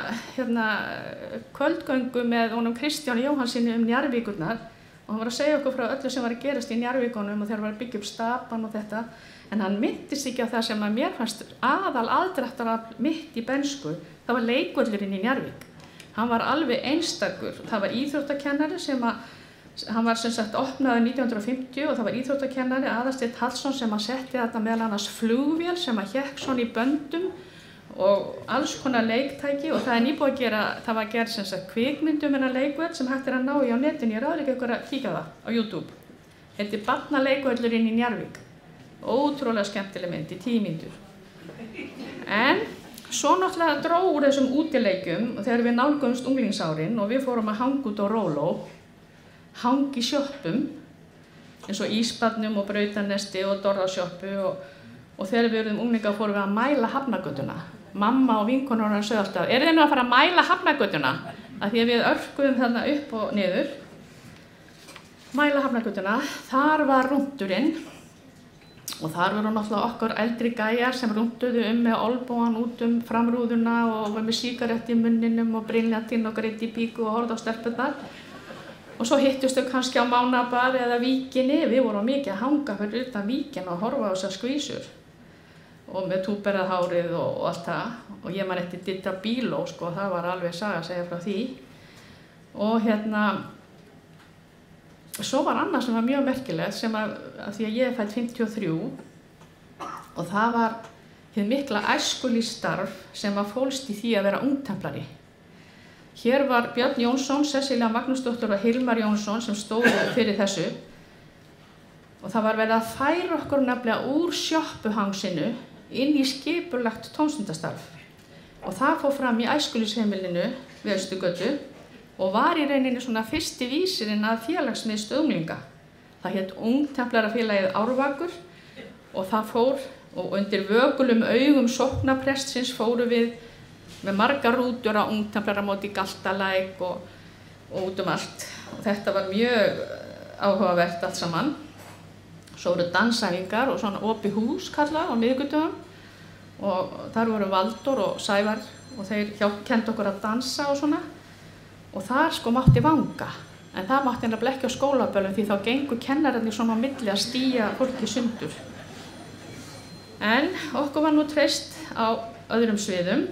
kvöldgöngu með honum Kristjáni Jóhannsinni Njarðvíkurnar og hann var að segja okkur frá öllu sem var að gerast í Njarðvíkunum og þegar var að byggja upp stapan og þetta. En hann minntist ekki á það sem að mér fannst aðaldráttarafl mitt í bernsku, það var leikvöllurinn í Njarðvík. Hann var alveg einstakur, það var íþróttakennari sem hann var sem sagt opnaður 1950 og það var íþróttakennari Aðalsteinn Hallsson sem að setti þarna meðal annars flugvél sem að hékk svona í böndum og alls konar leiktæki og það nýbúið að gera, það var gerð sem sagt kvikmyndum en að leikvöll sem hægt að ná í á netinu, ég ráður ekki ykkur að kíka það á YouTube. Þetta barnaleikvöllurinn í Njarðvík. Ótrúlega skemmtileg mynd í 10 mínútur. En svo náttúrulega dró úr þessum útileikjum þegar við nálgumst unglingsárin og við fórum að hanga út á róló, hanga í sjoppum, eins og Ísbarnum og Brautarnesti og Dorðasjoppu og þegar við verðum unglingar fórum við að mæla Hafnargötuna. Mamma og vinkonur hann sögðu alltaf, þið nú að fara að mæla Hafnargötuna? Af því að við örkuðum þarna upp og niður. Mæla Hafnargötuna, þar var rúndurinn og þar voru náttúrulega okkar eldri gæjar sem rúnduðu með olbúan út framrúðuna og var með sígarett í munninum og brillantinn og greitt í píku og horfði á stelpurnar. Og svo hittustu kannski á Mánabað eða Víkinni, við vorum mikið að hanga fyrir utan Víkin og horfa á þessar skvísur. Og með túberahárið og allt það. Og ég man eftir Didda Bíló, sko, það var alveg saga að segja frá því. Og svo var annað sem var mjög merkilegt, sem að því að ég er fædd 53, og það var hið mikla æskulýðsstarf sem að fólst í því að vera ungtemplari. Hér var Björn Jónsson, Cecilia Magnúsdóttir og Hilmar Jónsson sem stóðu fyrir þessu og það var verið að færa okkur nefnilega úr sjoppuhangsinu inn í skipulagt tómstundastarf og það fór fram í æskulýðsheimilinu við Austurgötu og var í rauninni svona fyrsti vísirinn að félagsmiðstöð unglinga. Það hét Ungtemplarafélagið Árvakur og það fór og undir vökulum augum sóknaprestsins fóru við með margar rútur á ungtemplaramóti í Galtalæk og út allt. Og þetta var mjög áhugavert allt saman. Svo voru dansæfingar og svona opið hús kallað á miðvikudögum og þar voru Valdur og Sævar og þeir kendu okkur að dansa og svona. Og þar sko mátti vanga, en það mátti nefnilega ekki á skólaböllum því þá gengur kennararnir svona á milli að stía fólki sundur. En okkur var nú treyst á öðrum sviðum.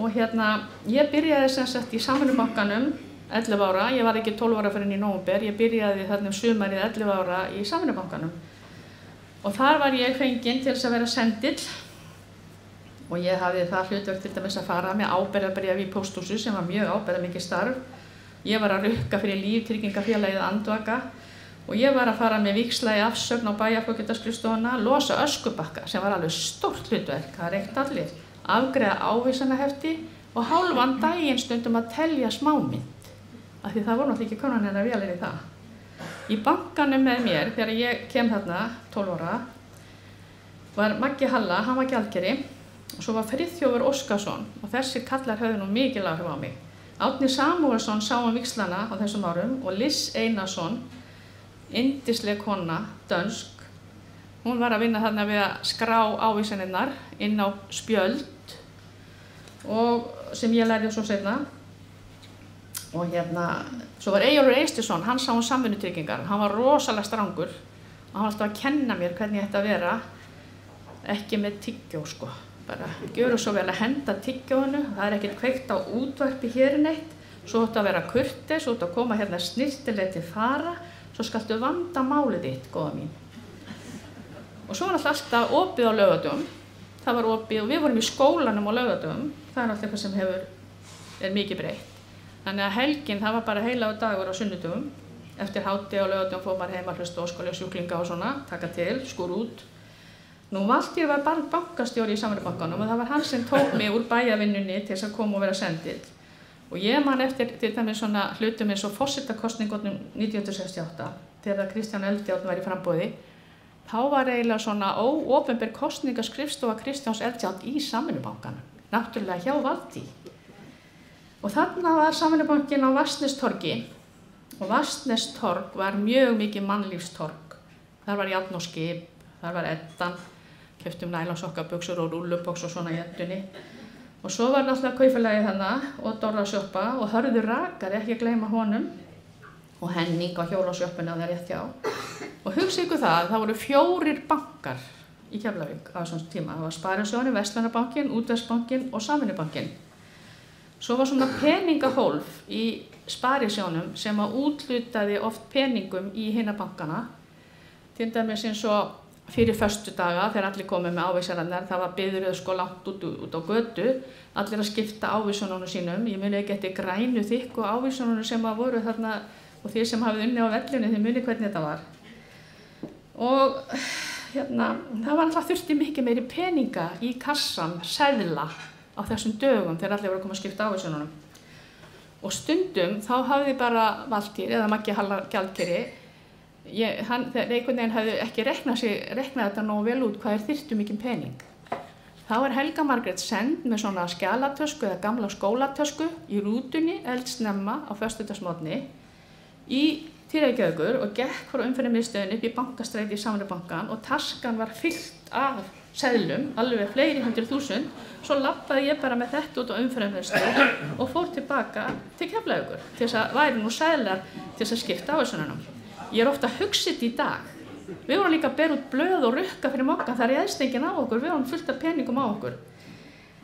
Og ég byrjaði sem sagt í Samvinnubankanum 11 ára, ég var ekki 12 ára fyrir í nóvember, ég byrjaði þarna sumarið 11 ára í Samvinnubankanum. Og þar var ég fengin til þess að vera sendill og ég hafði það hlutverk til dæmis að fara með ábyrgðarbréf í pósthúsi sem var mjög ábyrgðarmikið starf. Ég var að rukka fyrir Líftryggingafélagið Andvaka og ég var að fara með víxla í afsögn á bæjarfógetaskrifstofuna, losa öskubakka sem var alveg stórt hlutverk, það reykt allir. Afgreiða ávísanahefti og hálfan daginn stundum að telja smámynd af því það voru náttúrulega ekki konanina vélir í það. Í bankanum með mér, þegar ég kem þarna 12 ára, var Maggi Halla, hann var gjaldkeri og svo var Friðþjófur Óskarsson og þessir kallar höfðu nú mikil áhrif á mig. Árni Samúelsson sá víxlana á þessum árum og Liss Einarsson, yndisleg kona, dönsk, hún var að vinna þarna við að skrá ávísanirnar inn á spjöld og sem ég lærði svo seinna. Og svo var Eyjólfur Eysteinsson, hann sá samvinnutryggingar, hann var rosalega strangur og hann var alltaf að kenna mér hvernig ég ætti að vera, ekki með tyggjó sko, bara gjöru svo vel að henda tyggjóinu, það er ekkert kveikt á útvarpi hér neitt, svo ætti að vera kurteis, svo ætti að koma snyrtilega til fara, svo skaltu vanda málið þitt, góða mín. Og svo var alltaf opið á laugardögum, það var opið og við vorum í skólanum á laugardögum, það er alltaf eitthvað sem er mikið breytt. Þannig að helgin, það var bara heilagur dagur á sunnudögum, eftir hádegi á laugardögum fór maður heim að hlusta á óskóla sjúklinga og svona, taka til, skúr út. Nú Valtýr var bankastjóri í Samvinnubankanum og það var hann sem tók mig úr bæjarvinnunni til þess að koma og vera sendill. Og ég man eftir til dæmis svona hlutum eins og forsetakosningunum 1968, þegar Kristján Eldjárn var í framboði. Þá var eiginlega svona óopinber kosningaskrifstofa Kristjáns Eldjárn í Samvinnubankanum, náttúrulega hjá Valtý. Og þarna var Samvinnubankinn á Vatnsnestorgi og Vatnsnestorg var mjög mikið mannlífstorg. Þar var járn og skip, þar var Eddan, keyptum nælonsokkabuxur og rúllubox og svona í Eddunni. Og svo var náttúrulega kaupfélagið þarna og Dorðasjoppa og Hörður Rakari, ekki að gleyma honum, og Henning á hjólasjoppunni á það rétt hjá. Og hugsa ykkur það voru 4 bankar í Keflavík á þessum tíma. Það var Sparisjóðurinn, Verslunarbankinn, Útvegsbankinn og Samvinnubankinn. Svo var svona peningahólf í Sparisjóðnum sem að úthlutaði oft peningum í hina bankana. Til dæmis eins og fyrir föstudaga þegar allir komið með ávísanirnar, það var biðröð sko langt út á götu, allir að skipta ávísununum sínum. Ég muni ekki eftir grænu þykku ávísununum sem að voru þarna og þið sem hafið unni á vellinu, þið muni hvernig þetta var. Og það var alltaf þurfti mikið meiri peninga í kassan, seðla á þessum dögum þegar allir voru að koma að skipta ávísununum. Og stundum þá hafði bara Valtýr eða Maggi Halla gjaldkeri, þegar einhvern veginn hafði ekki reiknað þetta nógu vel út hvað þyrftu mikið pening. Þá Helga Margrét send með svona skjalatösku eða gamla skólatösku í rútunni eldsnemma á föstudagsmorgni í Reykjavíkur og gekk frá umferðarmiðstöðinni upp í Bankastræti í Samvinnubankann og taskan var fyllt af seðlum, alveg fleiri 100.000. Svo labbaði ég bara með þetta út á umferðarmiðstöð og fór tilbaka til Keflavíkur til þess að væri nú seðlar til þess að skipta ávísununum. Ég ofta að hugsa þetta í dag. Við vorum líka að bera út blöð og rukka fyrir mokkan, það réðst enginn á okkur, við vorum fullt af peningum á okkur.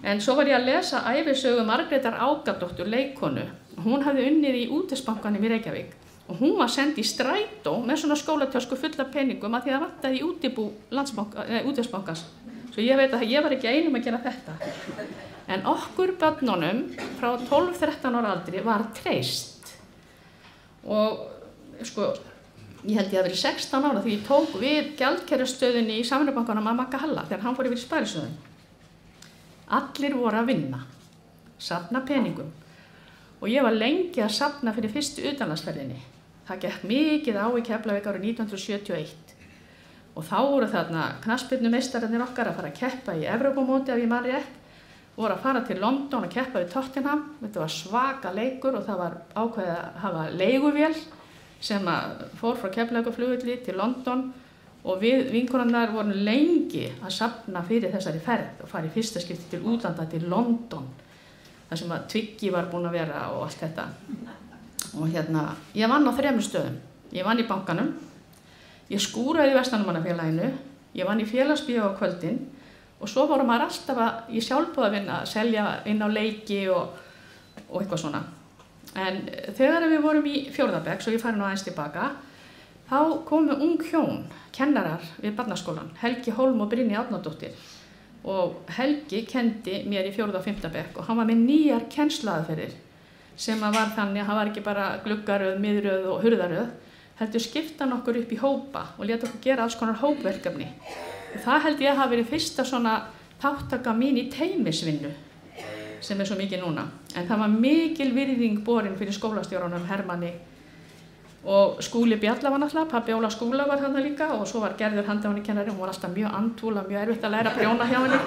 En svo var ég að lesa ævisögu Margrétar Ágadóttur leikkonu. Hún hafði unnið í Útvegsbankanum í Reykjavík og hún var send í strætó með svona skólatösku full af peningum að því það vantaði í útibú Útvegsbankans. Svo ég veit að ég var ekki einum að gera þetta. En okkur börnunum frá 12-13 ára aldri var treyst. Og sko, ég held ég að verið 16 ára því ég tók við gjaldkerrastöðunni í Samvinnubankanum að Magga Halla þegar hann fór yfir í Sparisjóðinn. Allir voru að vinna, safna peningum og ég var lengi að safna fyrir fyrstu utanlandsferðinni. Það gekk mikið á í Keflavík árið 1971 og þá voru þarna knattspyrnumeistararnir okkar að fara að keppa í Evrópumóti ef ég man rétt, voru að fara til London að keppa við Tottenham. Þetta var svaka leikur og það var ákveðið að hafa leiguvél sem fór frá Keflavíkurflugvelli til London og við vinkonurnar vorum lengi að safna fyrir þessari ferð og fara í fyrsta skipti til útlanda til London þar sem að Twiggy var búin að vera og allt þetta. Og ég vann á 3 stöðum. Ég vann í bankanum, ég skúraði í Verslunarmannafélaginu, ég vann í félagsbíó á kvöldin og svo voru maður alltaf í sjálfboðavinnu að selja inn á leiki og eitthvað svona. En þegar við vorum í 4. bekk, svo ég fari nú aðeins tilbaka, þá komu ung hjón, kennarar við barnaskólan, Helgi Hólm og Brynja Árnadóttir. Og Helgi kendi mér í 4. og 5. bekk og hann var með nýjar kennsluaðferðir sem var þannig að hann var ekki bara gluggaröð, miðröð og hurðaröð, heldur skipta hann okkur upp í hópa og lét okkur gera alls konar hópverkefni. Og það held ég að hafa verið fyrsta svona þátttaka mín í teymisvinnu sem svo mikið núna. En það var mikil virðing borin fyrir skólastjórunum Hermanni og Skúli Bjalla var náttúrulega, pabbi Óla Skúla var þarna líka og svo var Gerður handahafnikennari, hún var alltaf mjög andfúl og mjög erfitt að læra að prjóna hjá henni.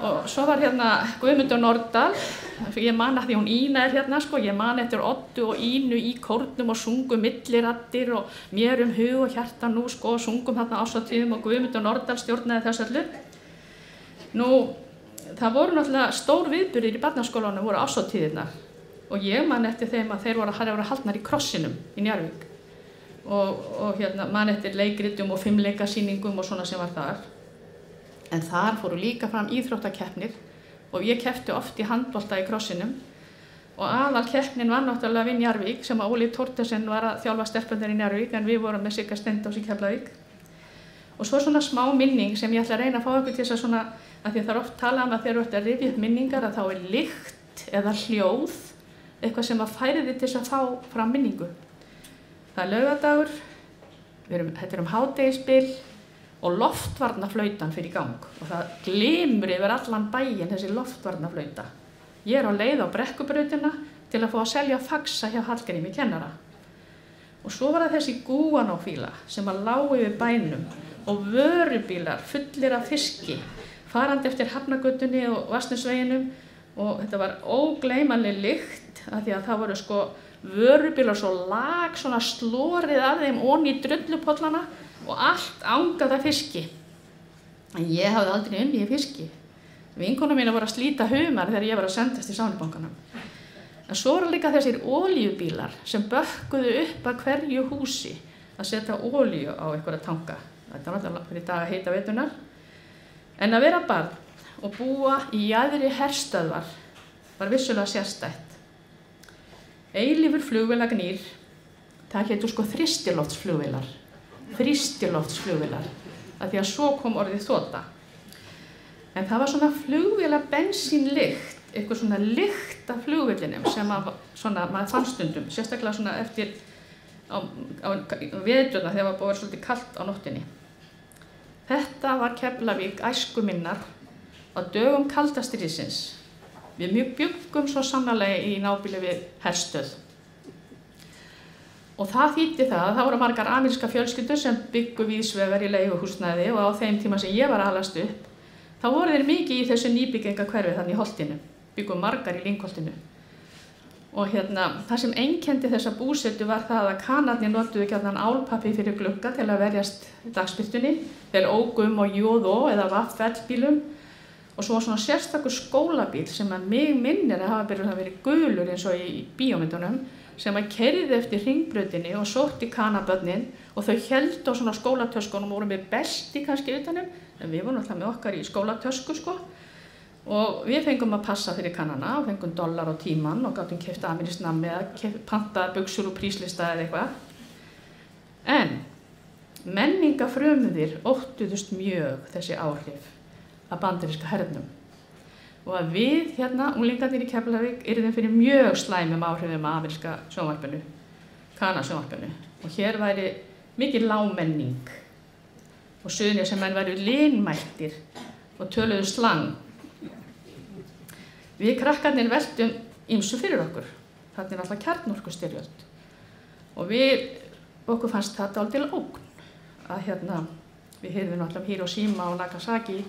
Og svo var Guðmundur Nordal, ég man að því hún Ína sko, ég man eftir Oddu og Ínu í kórnum og sungum milliraddir og mér hug og hjarta nú sko og sungum þarna ásatíðum og Guðmundur Nordal stjórnaði þessu öllu. Nú, það voru náttúrulega stór viðburðir í barnaskólanum voru ásatíðirnar og ég man eftir þeim að þeir voru haldnar í Krossinum í Njarðvík og man eftir leikritum og fimleikasýningum og svona sem var þar. En þar fóru líka fram íþróttakeppnir og ég keppti oft í handbolta í Krossinum og aðalkeppnin var náttúrulega við Njarðvík sem að Óli Thorstensen var að þjálfa stelpurnar í Njarðvík en við vorum með Sigga Stendos í Keflavík. Og svo svona smá minning sem ég ætla að reyna að fá ykkur til þess að svona, að því það er oft talað að þegar þú ert að rifja upp minningar að þá lykt eða hljóð eitthvað sem að færi þig til þess að fá fram minningu. Það er laugardagur, þetta hádegisbil og loftvarnaflautan fyrir í gang og það glimur yfir allan bæinn þessi loftvarnaflauta. Ég á leið á Brekkubrautina til að fá að selja faxa hjá Hallgrími kennara. Og svo var það þessi Gúanófíla sem að lá yfir bænum og vörubílar fullir af fiski farandi eftir Hafnargötunni og Vatnsnesveginum og þetta var ógleymanleg lykt af því að það voru sko vörubílar svo lag svona slorið af þeim onni í drullupollana og allt angað af fiski. En ég hafði aldrei unnið í fiski. Vinkonur mína voru að slíta humar þegar ég var að sendast í Samvinnubankanum. En svo voru líka þessir olíubílar sem bökkuðu upp að hverju húsi að setja olíu á einhverja tanka. Þetta var alltaf fyrir daga heita veitunar. En að vera barn og búa í jaðri herstöðvar var vissulega sérstætt. Eilífur flugvélagnýr, það hétu sko þrýstiloftsflugvélar. Þrýstiloftsflugvélar, af því að svo kom orðið þota. En það var svona flugvéla bensínlykt, eitthvað svona lykt af flugvélinum sem maður fann stundum, sérstaklega svona eftir á veturna þegar það var búið svolítið kalt á nóttinni. Þetta var Keflavík æskuminnar á dögum kalda stríðsins. Við bjuggum svo sannarlega í nábýli við herstöð. Og það þýddi það að það voru margar amerískar fjölskyldur sem byggu víðsvegar í leiguhúsnæði og á þeim tíma sem ég var að alast upp, þá voru þeir mikið í þessu nýbyggingahverfi þannig í Holtinu, byggu margar í Lyngholtinu. Og það sem einkenndi þessa búsetu var það að Kanarnir notuðu gjarnan álpappi fyrir glugga til að verjast dagsbirtunni, þeir óku og jóðó eða vaffellbílum og svo var svona sérstakur skólabíl sem að mig minnir að hafa verið gulur eins og í bíómyndunum sem að keyrði eftir hringbrautinni og sótti kanabörnin og þau héldu á svona skólatöskunum og voru með belti kannski utanum, en við vorum alltaf með okkar í skólatösku sko. Og við fengum að passa fyrir kannana og fengum dollar á tíman og gátum keypt amerískt nammi eða pantaði buxur úr príslista eða eitthvað. En menningafrömuðir óttuðust mjög þessi áhrif af bandaríska hernum. Og að við unglingarnir í Keflavík yrðum fyrir mjög slæmum áhrifum af ameríska sjónvarpinu, kanasjónvarpinu. Og hér væri mikil lágmenning og Suðurnesjamenn væru linmæltir og töluðu slang. Við krakkarnir veltum ýmsu fyrir okkur. Þarna er alltaf kjarnorkustyrjöld. Og okkur fannst það dálítil ógn að við heyrðum alltaf Hiroshima og Nagasaki.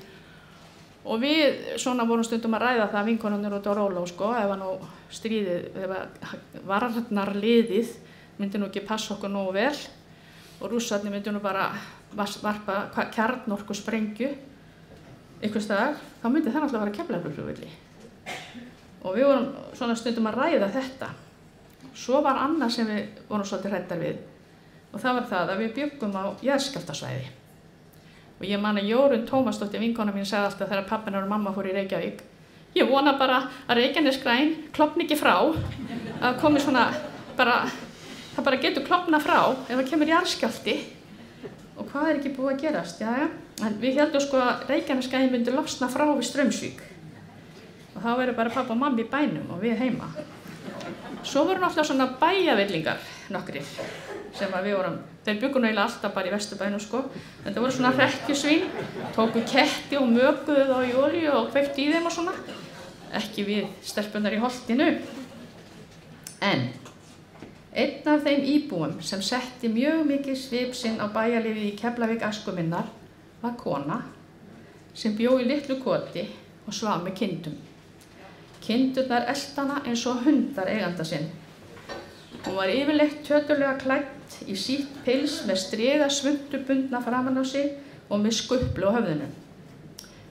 Og við svona vorum stundum að ræða það vinkonarnir út á Róló sko, ef nú stríðið, ef varnarliðið myndi nú ekki passa okkur nógu vel og Rússarnir myndi nú bara varpa kjarnorkusprengju einhvers staðar, þá myndi það náttúrulega vera Keflavíkurflugvelli. Og við vorum svona stundum að ræða þetta. Svo var annað sem við vorum svolítið hræddar við og það var það að við bjuggum á jarðskjálftasvæði. Og ég man að Jórunn Tómasdóttir, vinkona mín, sagði alltaf þegar pabbi og mamma fóru í Reykjavík: ég vona bara að Reykjanesgræn klofni ekki frá, að komi svona það bara getur klofnað frá ef það kemur jarðskjálfti. Og hvað er ekki búið að gerast? Jæja, en við heldum sko að Reykjanesgræn myndi losna frá við Straumsvík. Og þá verður bara pabbi og mamma í bænum og við heima. Svo voru náttúrulega svona bæjavillingar nokkrir sem að við vorum, þeir bjuggu eiginlega alltaf bara í Vesturbænum sko, en það voru svona hrekkjusvín, tóku ketti og mökuðu þá í olíu og kveiktu í þeim og svona, ekki við stelpunnar í Holtinu. En einn af þeim íbúum sem setti mjög mikið svip sinn á bæjarlífið í Keflavík æskuminnar var kona sem bjó í litlu koti og svaf með kindum. Kindurnar eltu hana eins og hundar eiganda sinn. Hún var yfirleitt töturlega klædd í sítt pils með striga svuntubundna framan á sig og með skuplu á höfðinu.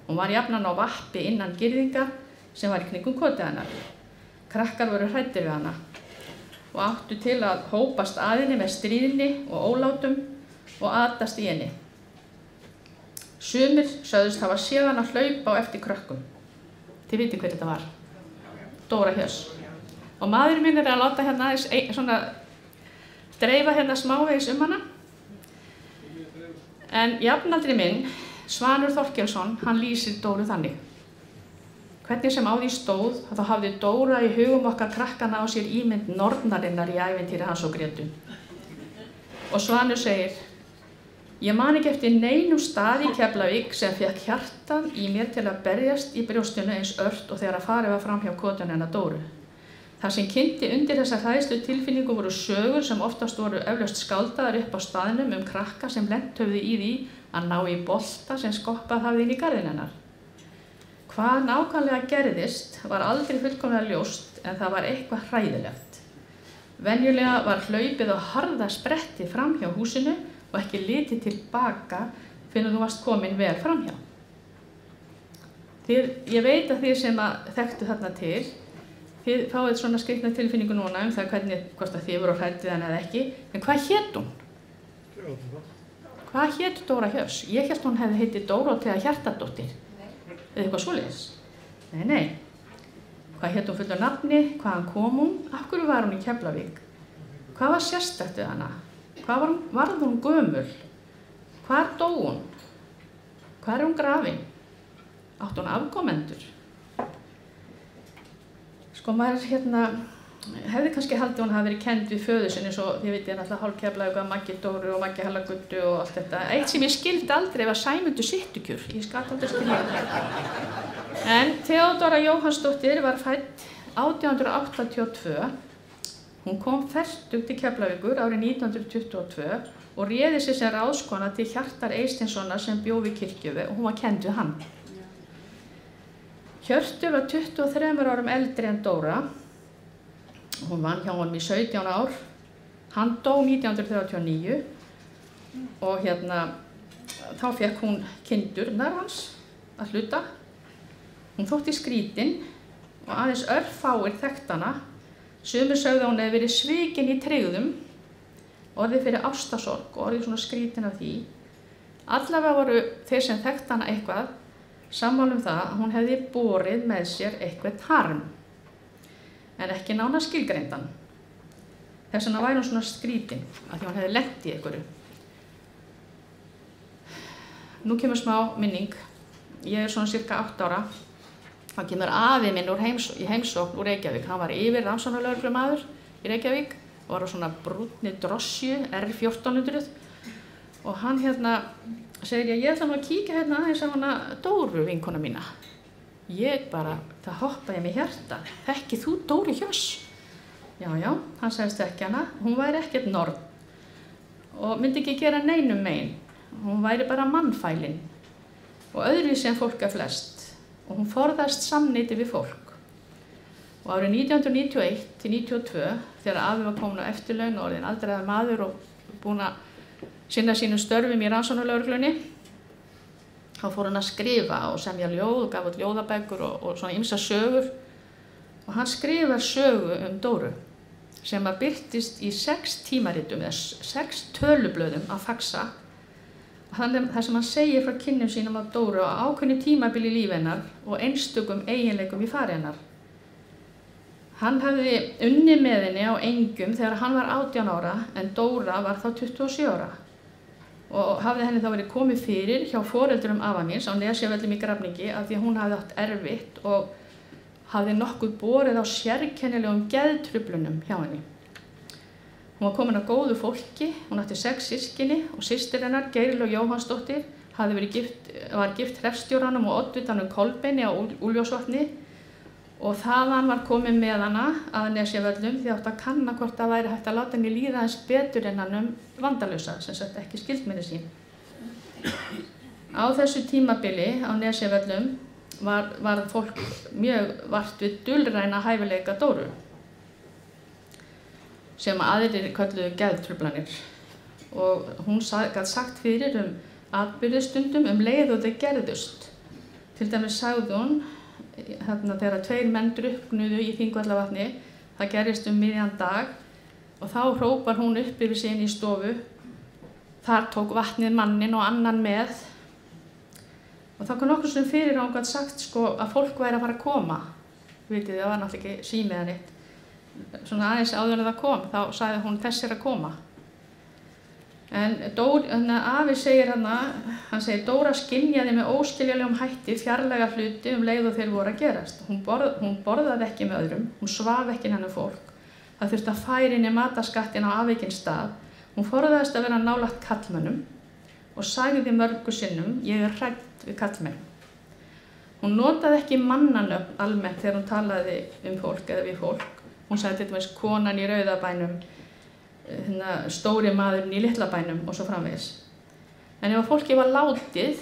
Hún var jafnan á vappi innan girðinga sem var í kringum kotið hennar. Krakkar voru hræddir við hana og áttu til að hópast að henni með stríðni og ólátum og atast í henni. Sumir sögðust hafa séð hana hlaupa á eftir krökkum. Þið vitið hver þetta var. Dóra Hjöss. Og maðurinn minn að láta aðeins svona dreifa smávegis hana. En jafnaldri minn, Svanur Þorkelsson, hann lýsir Dóru þannig: hvernig sem á því stóð, þá hafði Dóra í hugum okkar krakkana á sér ímynd nornarinnar í ævintýri hans og Grétu. Og Svanur segir: ég man ekki eftir neinum stað í Keflavík sem fékk hjartað í mér til að berjast í brjóstinu eins ört og þegar að farið var fram hjá kotinu hennar Dóru. Það sem kynnti undir þessa hræðslu tilfinningu voru sögur sem oftast voru eflaust skáldaðar upp á staðnum krakka sem lent höfðu í því að ná í bolta sem skoppað hafði inn í garðinn hennar. Hvað nákvæmlega gerðist var aldrei fullkomlega ljóst, en það var eitthvað hræðilegt. Venjulega var hlaupið á harða spretti framhjá húsinu og ekki litið tilbaka fyrr en þú varst komin vel framhjá. Ég veit að þið sem að þekktu þarna til, þið fáið svona skrýtna tilfinningu núna það hvort að þið voru hrædd við hana eða ekki, en hvað hét hún? Hvað hét Dóra Hjöss? Ég hélt hún hefði heitið Dórótea Hjartardóttir eða eitthvað svoleiðis. Nei. Hvað hét hún fullu nafni? Hvaðan kom hún? Af hverju var hún í Keflavík? Hvað var sérstakt við hana? Hvað varð hún gömul? Hvar dó hún? Hvar hún grafin? Átti hún afkomendur? Sko maður hefði kannski haldið hún hafi verið kennd við föður sinni, svo þið vitið náttúrulega hálfkeflaug að Maggi Dóru og Maggi Hallaguddu og allt þetta. Eitt sem ég skildi aldrei var Sæmundur Sittukjur, ég skal aldrei skilja það. En Theodóra Jóhannsdóttir var fædd 1882. Hún kom fertug til Keflavíkur árið 1922 og réði sig sem ráðskona til Hjartar Eysteinssonar sem bjó við Kirkjuve og hún var kennd við hann. Hjörtur var 23 árum eldri en Dóra. Hún vann hjá honum í 17 ár. Hann dó 1939 og þá fékk hún kindurnar hans að hluta. Hún þótti skrítin og aðeins örfáir þekkt hana. Sumir sögðu að hún hefði verið svikin í tryggðum, orðið fyrir ástarsorg og orðið svona skrítin af því. Allavega voru þeir sem þekkt hana eitthvað sammála það að hún hefði borið með sér eitthvað harm, en ekki nánar skilgreindan. Þess vegna væri hún svona skrítin, af því hún hefði lent í einhverju. Nú kemur smá minning. Ég svona cirka 8 ára. Þá kemur afi minn í heimsókn úr Reykjavík. Hann var yfir rannsóknarlögreglumaður í Reykjavík og var á svona brúnni drossju R1400 og hann segir ég ætla nú að kíkja aðeins á hana Dóru vinkona mína. Ég bara, það hoppaði mig hjarta. Þekkir þú Dóru Hjöss? Já, hann sagðist ekki hana. Hún væri ekkert norn og myndi ekki gera neinum megin. Hún væri bara mannfælin og öðruvísi en fólk flest. Og hún forðast samneyti við fólk. Og árið 1991 til 1992, þegar afi var komin á eftirlaun og orðinn aldraður maður og búinn að sinna sínum störfum í rannsóknarlögreglunni, þá fór hann að skrifa og semja ljóð og gaf út ljóðabækur og svona ýmsar sögur. Og hann skrifar sögu Dóru sem birtist í 6 tímaritum eða 6 tölublöðum að faxa. Það sem hann segir frá kynnum sínum af Dóru á ákveðnu tímabili í lífi hennar og einstökum eiginleikum í fari hennar. Hann hafði unnið með henni á Engjum þegar hann var 18 ára en Dóra var þá 27 ára. Og hafði henni þá verið komið fyrir hjá foreldrum afa míns á Nesjavöllum í Grafningi af því að hún hafði átt erfitt og hafði nokkuð borið á sérkennilegum geðtruflunum hjá henni. Hún var komin að góðu fólki, hún átti 6 systkini og systir hennar, Geirlaug Jóhannsdóttir, var gift hreppstjóranum og oddvitanum Kolbeini á Úlfljótsvatni og þaðan var komin með hana að Nesjavöllum því átti að kanna hvort það væri hægt að láta henni líða eins betur en hann vandalausa, sem sagt ekki skyldmenni sín. Á þessu tímabili á Nesjavöllum var fólk mjög vart við dulræna hæfileika Dóru, sem aðrir kölluðu geðtruflanir og hún gat sagt fyrir atburði stundum leið og þau gerðust. Til dæmis sagði hún þegar 2 menn drukknuðu í Þingvallavatni, það gerist miðjan dag og þá hrópar hún upp yfir sig inn í stofu. Þar tók vatnið manninn og annan með. Og þá kom nokkur sem fyrir að hún gat sagt að fólk væri að fara að koma. Vitið, það var náttúrulega ekki símið eða neitt. Svona aðeins áður en það kom, þá sagði hún þess að koma. En afi segir hann segir Dóra skynjaði með óskiljanlegum hætti fjarlæga hluti leið og þeir voru að gerast. Hún borðaði ekki með öðrum, hún svaf ekki hennar fólk. Það þurfti að færa inn í matarskattin á afvikinn stað. Hún forðaðist að vera nálægt karlmönnum og sagði mörgu sinnum, ég hrædd við karlmenn. Hún notaði ekki mannanöfn almennt þegar hún talaði fólk eða við fólk. Hún sagði til dæmis konan í Rauðabænum, stóri maðurinn í Litlabænum og svo framvegis. En ef fólki var látið,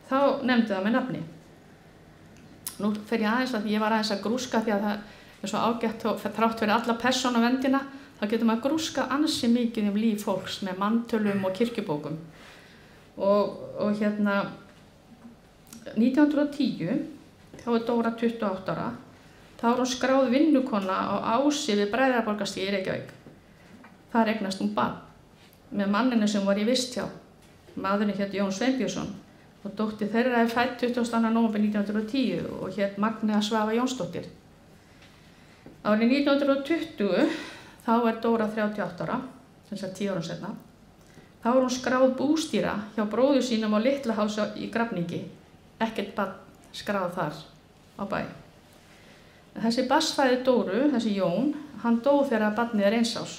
þá nefndi það með nafni. Nú fer ég aðeins að ég var aðeins að grúska því að það er svo ágætt og þrátt fyrir alla persónuverndina, þá getur maður grúska ansi mikið líf fólks með manntölum og kirkjubókum. Og 1910, þá var Dóra 28 ára, þá var hún skráð vinnukona á Ási við Bræðraborgarstíg í Reykjavík. Þar eignast hún barn með manninu sem var í vist hjá. Maðurinn hét Jón Sveinbjörnsson og dóttir þeirra fædd 22. nóvember 1910 og hét Magnea Svava Jónsdóttir. Árið 1920 þá Dóra 38 ára, sem sagt 10 árum seinna. Þá var hún skráð bústýra hjá bróður sínum á Litlaháls í Grafningi. Ekkert barn skráð þar á bæ. Þessi barnsfaðir Dóru, þessi Jón, hann dó þegar barnið er 1 árs.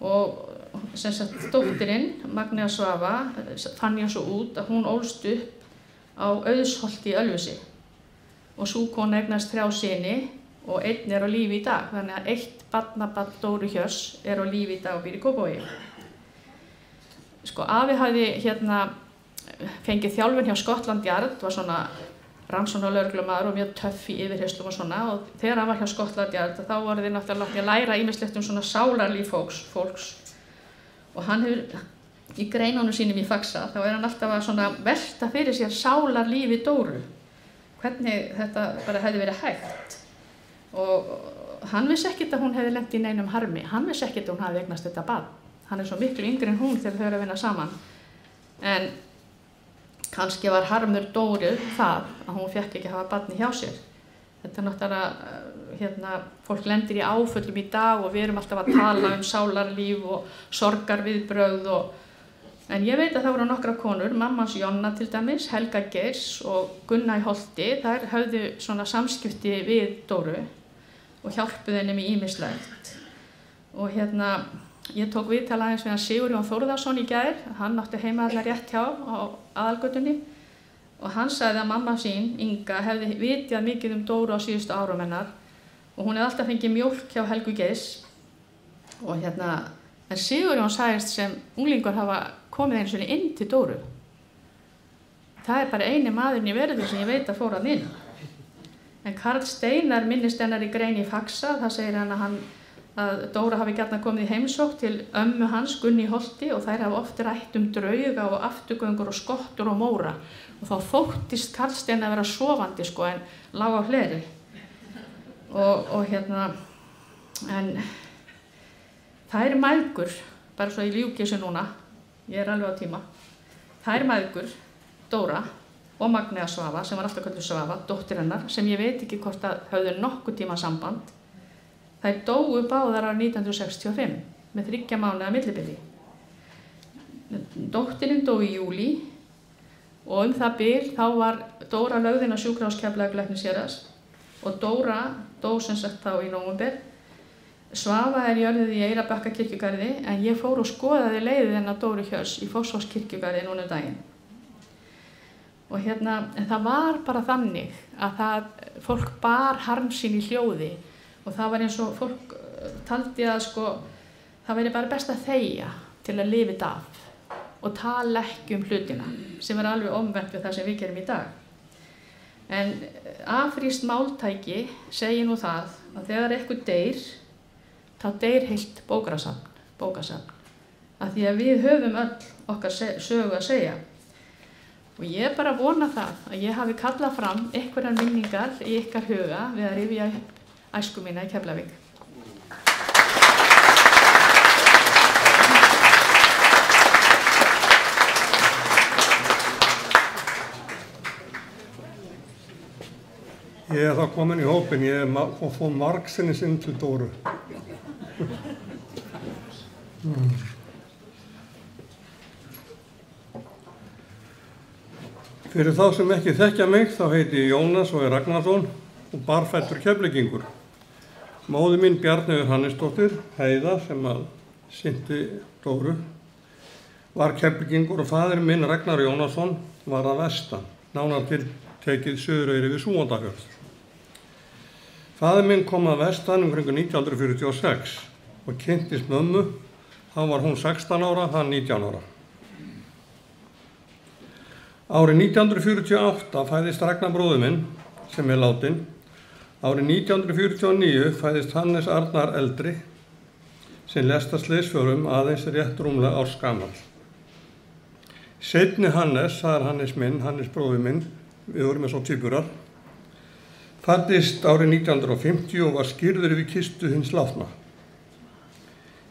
Og sem sagt dóttirinn, Magnea Svava, fann ég svo út að hún ólst upp á Auðsholti í Ölfusi. Og sú kona eignast 3 syni og einn er á lífi í dag. Þannig að 1 barnabarn Dóru Hjörts er á lífi í dag og býr í Kópavogi. Sko, afi hafði fengið þjálfun hjá Scotland Yard, var svona rannsóknarlögreglumaður og mjög töff í yfirheyrslum og svona, og þegar hann var hjá Scotland Yard þá voru þeir náttúrulega að læra ýmislegt svona sálarlíf fólks og hann hefur í greinunum sínum í Faxa, þá hann alltaf að svona velta fyrir sér sálarlífi Dóru, hvernig þetta bara hefði verið hægt, og hann vissi ekkert að hún hefði lent í neinum harmi, hann vissi ekkert að hún hefði eignast þetta barn, hann er svo miklu yngri en hún þegar þau eru að vinna saman, en kannski var harmur Dóru það að hún fékk ekki að hafa barni hjá sér. Þetta er náttúrulega, fólk lendir í áföllum í dag og við erum alltaf að tala sálarlíf og sorgarviðbrögð en ég veit að það voru nokkrar konur, mammans Jonna til dæmis, Helga Geirs og Gunna í Holti, þær höfðu svona samskipti við Dóru og hjálpuðu henni með ýmislegt. Og ég tók viðtal aðeins við hann Sigurjón Þórðarsson í gær, hann átti heima allar rétt hjá á aðalgötunni og hann sagði að mamma sín, Inga, hefði vitjað mikið Dóru á síðustu árum hennar og hún hefði alltaf fengið mjólk hjá Helgu Geirs og en Sigurjón sagðist sem unglingur hafa komið einu sinni inn til Dóru. Það er bara eini maðurinn í veröldinni sem ég veit að fór hann inn. En Karl Steinar minnist hennar í grein í Faxa, það segir hann að Dóra hafi gjarnan komið í heimsókn til ömmu hans, Gunni í Holti, og þær hafa oft rætt drauga og afturgöngur og skottur og móra. Og þá þóttist Karl Steinar að vera sofandi en lág á hleri. En þær mæðgur, bara svo ég ljúki þessu núna, ég er alveg á tíma, þær mæðgur, Dóra og Magnea Svava, sem var alltaf kölluð Svava, dóttir hennar, sem ég veit ekki hvort að höfðu nokkuð tíma samband, þær dóu báðar árið 1965 með 3 mánaða millibili. Dóttirinn dó í júlí og það bil þá var Dóra lögð inn á sjúkrahús Keflavíkur og Dóra dó sem sagt þá í nóvember. Svava er jörðuð í Eyrarbakka kirkjugarði en ég fór og skoðaði leiðið hennar Dóru Hjörts í Fossvogs kirkjugarði núna daginn. Og en það var bara þannig að fólk bar harm sín í hljóði. Og það var eins og fólk taldi að það væri bara best að þegja til að lifa þetta af og tala ekki hlutina sem er alveg omvendt við það sem við gerum í dag. En afrískt máltæki segir nú það að þegar eitthvað deyr, þá deyr heilt bókasafn. Af því að við höfum öll okkar sögu að segja. Og ég bara vona það að ég hafi kallað fram einhverjar minningar í ykkar huga við að rifja æsku mína í Keflavík. Ég er þá komin í hópinn, ég fór margsinnis inn til Dóru. Fyrir þá sem ekki þekkja mig, þá heiti ég Jónas og er Ragnarsson og barfættur Keflvíkingur. Móðir mín Bjarnheiður Hannesdóttir, Heiða, sem sinnti Dóru, var Keflvíkingur og faðir minn Ragnar Jónasson var að vestan, nánar tiltekið Suðureyri við Súgandafjörð. Faðir minn kom að vestan kring 1946 og kynntist mömmu, þá var hún 16 ára, hann 19 ára. Árið 1948 fæðist Ragnar bróðir minn, sem er látinn. Árið 1949 fæðist Hannes Arnar eldri, sem lést að slysförum aðeins rétt rúmlega árs gamall. Seinni Hannes, það er Hannes minn, Hannes bróðir minn, við vorum með svo tvíburar, fæddist árið 1950 og var skírður við kistu hins látna.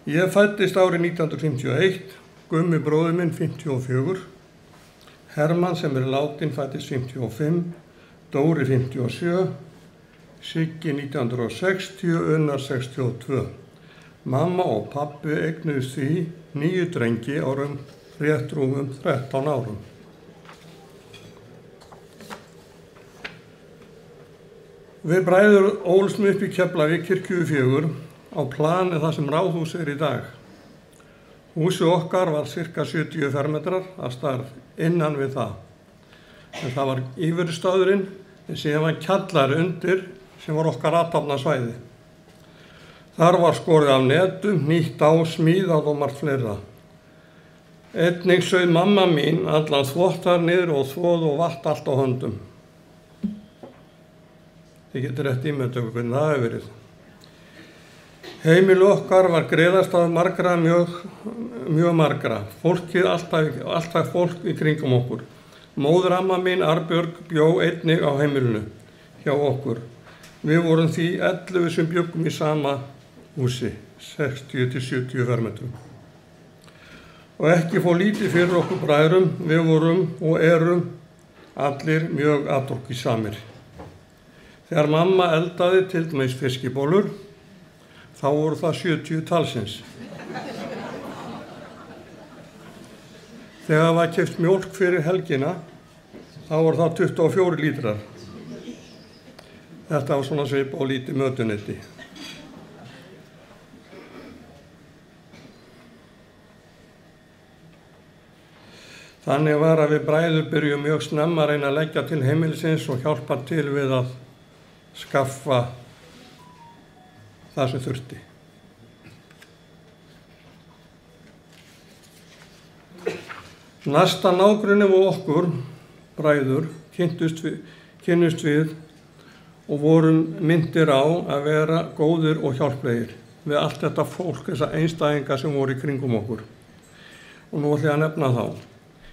Ég fæddist árið 1951, Gummi bróðir minn 54, Hermann sem er látinn fæddist 55, Dóri 57, Siggi 1960, Unnar 62. Mamma og pabbi eignuðust því 9 drengi árum rétt rúmum 13 árum. Við bræður ólstum upp í Keflavík kirkju 4 á plani það sem ráðhús í dag. Húsið okkar var ca. 70 fermetrar að stærð innan við það. En það var íverustaðurinn en síðan var kjallari undir sem var okkar athafnasvæði. Þar var skorið af netum, nýtt á, smíðað og margt fleira. Einnig sauð mamma mín allan þvottar niður og þvoð og vatt allt á höndum. Þið getur rétt ímyndað hvernig það hefur verið. Heimili okkar var greiðastað margra, mjög margra. Fólkið, alltaf fólk í kringum okkur. Móðir amma mín, Arbjörg, bjó einnig á heimilinu hjá okkur. Við vorum því 11 sem bjöggum í sama húsi, 60 til 70 fermetrum. Og ekki fór lítið fyrir okkur bræðrum, við vorum og erum allir mjög atorkusamir. Þegar mamma eldaði til dæmis fiskibólur, þá voru það 70 talsins. Þegar var keypt mjólk fyrir helgina, þá voru það 24 lítrar. Þetta var svona svip á lítið mötuneyti. Þannig var að við bræður byrjum mjög snemma að reyna að leggja til heimilisins og hjálpa til við að skaffa það sem þurfti. Næsta nágrunni við okkur, bræður, kynnust við og vorum myndir á að vera góðir og hjálplegir við allt þetta fólk, þessa einstæðinga sem voru í kringum okkur. Og nú ætla ég að nefna þá.